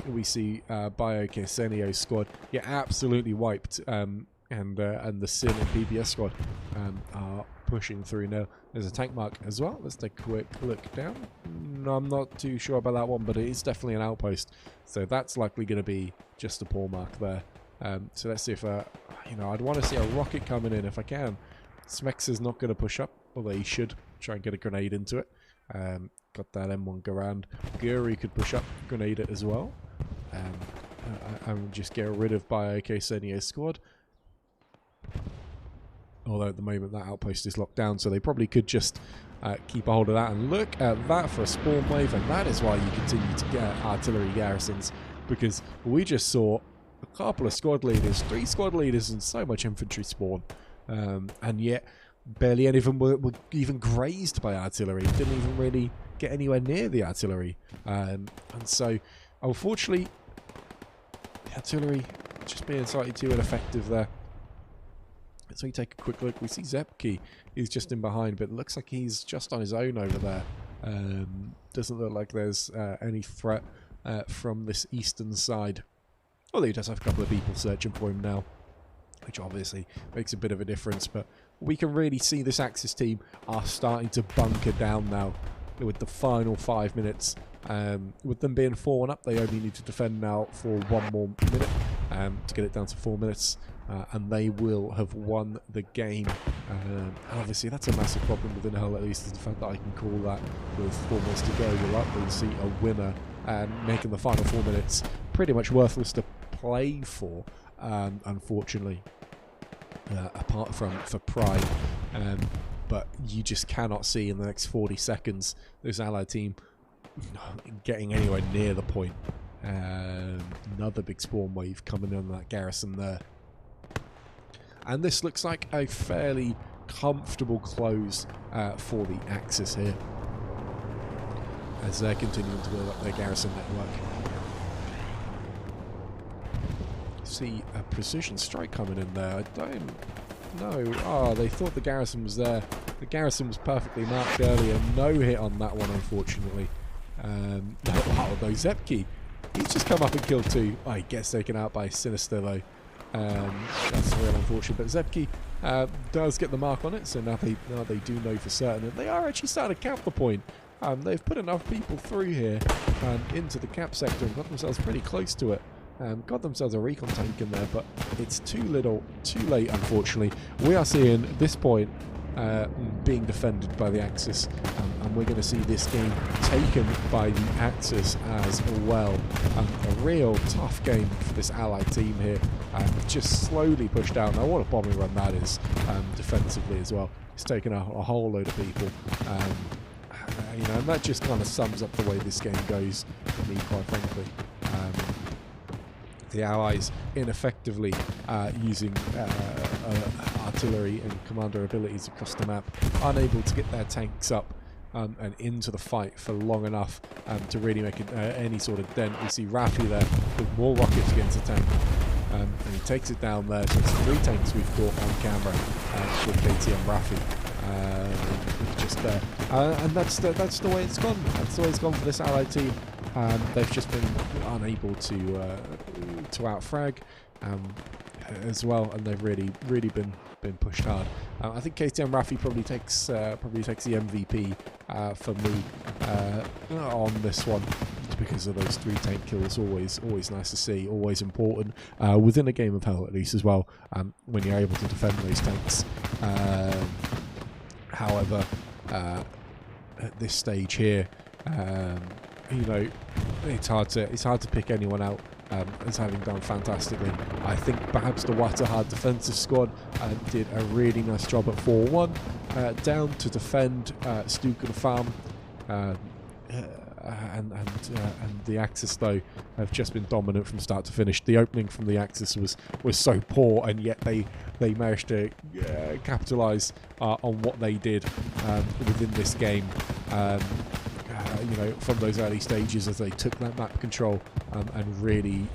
we see BioKsenio's squad get absolutely wiped, and the Sin and PBS squad are pushing through now. There's a tank mark as well. Let's take a quick look down. No, I'm not too sure about that one, but it is definitely an outpost. So that's likely going to be just a paw mark there. So let's see if, you know, I'd want to see a rocket coming in if I can. Smex is not going to push up, although he should try and get a grenade into it. Got that M1 Garand. Guri could push up, grenade it as well. And just get rid of BioKsenio's squad. Although at the moment that outpost is locked down, so they probably could just keep a hold of that. And look at that for a spawn wave, and that is why you continue to get artillery garrisons, because we just saw a couple of squad leaders, 3 squad leaders, and so much infantry spawn, and yet barely any of them were even grazed by artillery. Didn't even really get anywhere near the artillery, and so unfortunately the artillery just being slightly too ineffective there. So we take a quick look. We see Zepki is just in behind, but it looks like he's just on his own over there. Doesn't look like there's any threat from this eastern side. Although he does have a couple of people searching for him now, which obviously makes a bit of a difference. But we can really see this Axis team are starting to bunker down now with the final 5 minutes. With them being 4-1 up, they only need to defend now for 1 more minute to get it down to 4 minutes. And they will have won the game. And obviously that's a massive problem within Hull, at least, is the fact that I can call that with 4 minutes to go. You'll likely see a winner and making the final 4 minutes pretty much worthless to play for, unfortunately, apart from for Pride. But you just cannot see in the next 40 seconds this Allied team getting anywhere near the point. Another big spawn wave coming on that garrison there. And this looks like a fairly comfortable close for the Axis here, as they're continuing to build up their garrison network. See a precision strike coming in there. I don't know. Oh, they thought the garrison was there. The garrison was perfectly marked earlier. No hit on that one, unfortunately. Although Zepki, he's just come up and killed 2. Oh, he gets taken out by Sinister though. That's real unfortunate, but Zepki does get the mark on it, so now they do know for certain, and they are actually starting to cap the point. They've put enough people through here into the cap sector and got themselves pretty close to it. got themselves a recon tank in there, but it's too little, too late, unfortunately. We are seeing this point being defended by the Axis, and we're going to see this game taken by the Axis as well. A real tough game for this allied team here, just slowly pushed out. Now, what a bombing run that is defensively as well. It's taken a whole load of people. You know, and that just kind of sums up the way this game goes for me, quite frankly. The Allies ineffectively using artillery and commander abilities across the map, unable to get their tanks up and into the fight for long enough to really make any sort of dent. We see Raffi there with more rockets against the tank, and he takes it down there. So it's 3 tanks we've caught on camera with KTM Raffi. Just there, and that's the way it's gone. That's the way it's gone for this Allied team. They've just been unable to outfrag as well, and they've really been pushed hard. I think KTM Raffi probably takes the MVP for me on this one, because of those 3 tank kills. Always nice to see, always important within a game of Hell, at least, as well, when you're able to defend those tanks. However, at this stage here, you know, it's hard to pick anyone out as having done fantastically. I think perhaps the Waterhard defensive squad did a really nice job at 4-1 down to defend Stuka Farm. And the Axis, though, have just been dominant from start to finish. The opening from the Axis was so poor, and yet they managed to capitalise on what they did within this game. You know, from those early stages, as they took that map control and really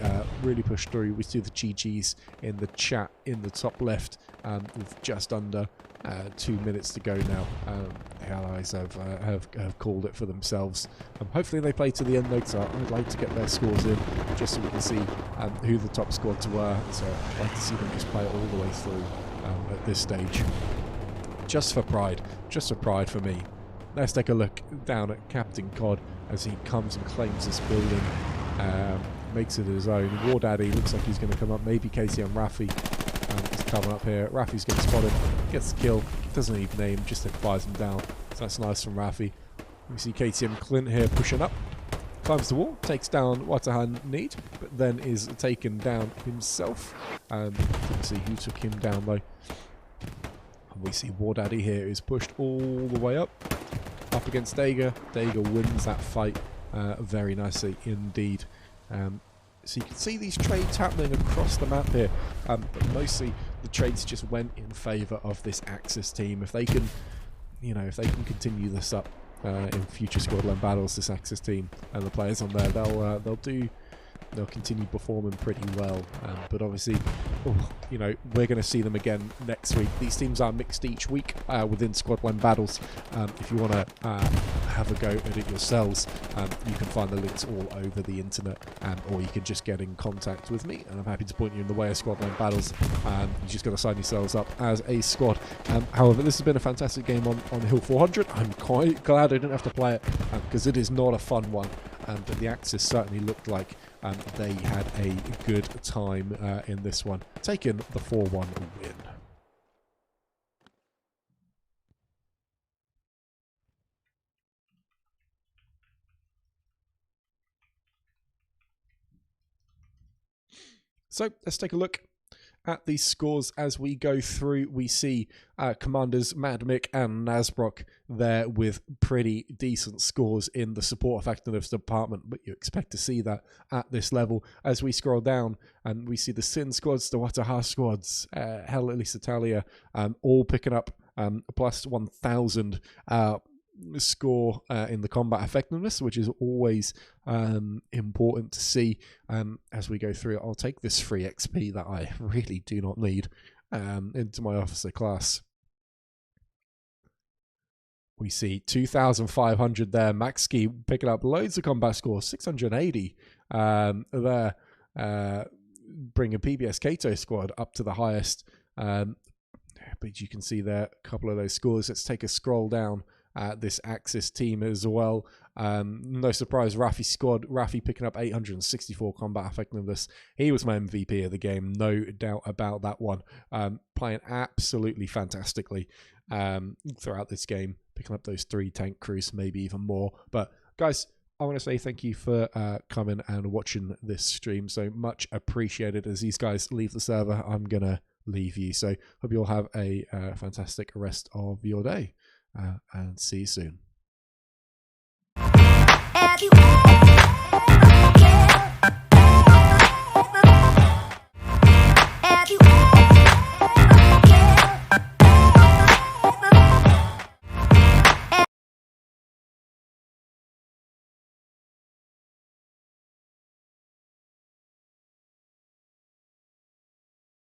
pushed through. We see the GGs in the chat in the top left with just under 2 minutes to go now. The Allies have called it for themselves. Hopefully they play to the end, though, because I'd like to get their scores in, just so we can see who the top squads were. So I'd like to see them just play it all the way through at this stage. Just for pride for me. Let's take a look down at Captain Cod as he comes and claims this building, makes it his own. War Daddy looks like he's going to come up. Maybe KTM Raffi is coming up here. Raffi's getting spotted, gets the kill, doesn't even aim, just fires him down. So that's nice from Raffi. We see KTM Clint here pushing up, climbs the wall, takes down Watahan Need, but then is taken down himself. Didn't see who took him down though. And we see War Daddy here is pushed all the way up against Dagger. Dagger wins that fight very nicely indeed. So you can see these trades happening across the map here, but mostly the trades just went in favour of this Axis team. If they can, you know, if they can continue this up in future Squadland battles, this Axis team and the players on there, they'll continue performing pretty well. But obviously, you know, we're going to see them again next week. These teams are mixed each week within Squadland battles. If you want to have a go at it yourselves, you can find the links all over the internet, or you can just get in contact with me, and I'm happy to point you in the way of Squadland battles. You just got to sign yourselves up as a squad. However, this has been a fantastic game on Hill 400. I'm quite glad I didn't have to play it, because it is not a fun one. But the Axis certainly looked like they had a good time in this one, taking the 4-1 win. So let's take a look at these scores as we go through. We see Commanders Mad Mick and Nasbrock there with pretty decent scores in the support effectiveness department, but you expect to see that at this level. As we scroll down, and we see the Sin squads, the Wataha squads, Hell Elise Italia, all picking up plus 1,000 score in the combat effectiveness, which is always important to see as we go through. I'll take this free XP that I really do not need into my officer class. We see 2,500 there. Maxski picking up loads of combat scores, 680 there. Bring a PBS Kato squad up to the highest. But you can see there a couple of those scores. Let's take a scroll down. This Axis team as well. No surprise, Raffi picking up 864 combat effectiveness. He was my MVP of the game, no doubt about that one. Playing absolutely fantastically throughout this game, picking up those 3 tank crews, maybe even more. But guys, I want to say thank you for coming and watching this stream. So much appreciated. As these guys leave the server, I'm going to leave you. So hope you all have a fantastic rest of your day and see you soon. Have you ever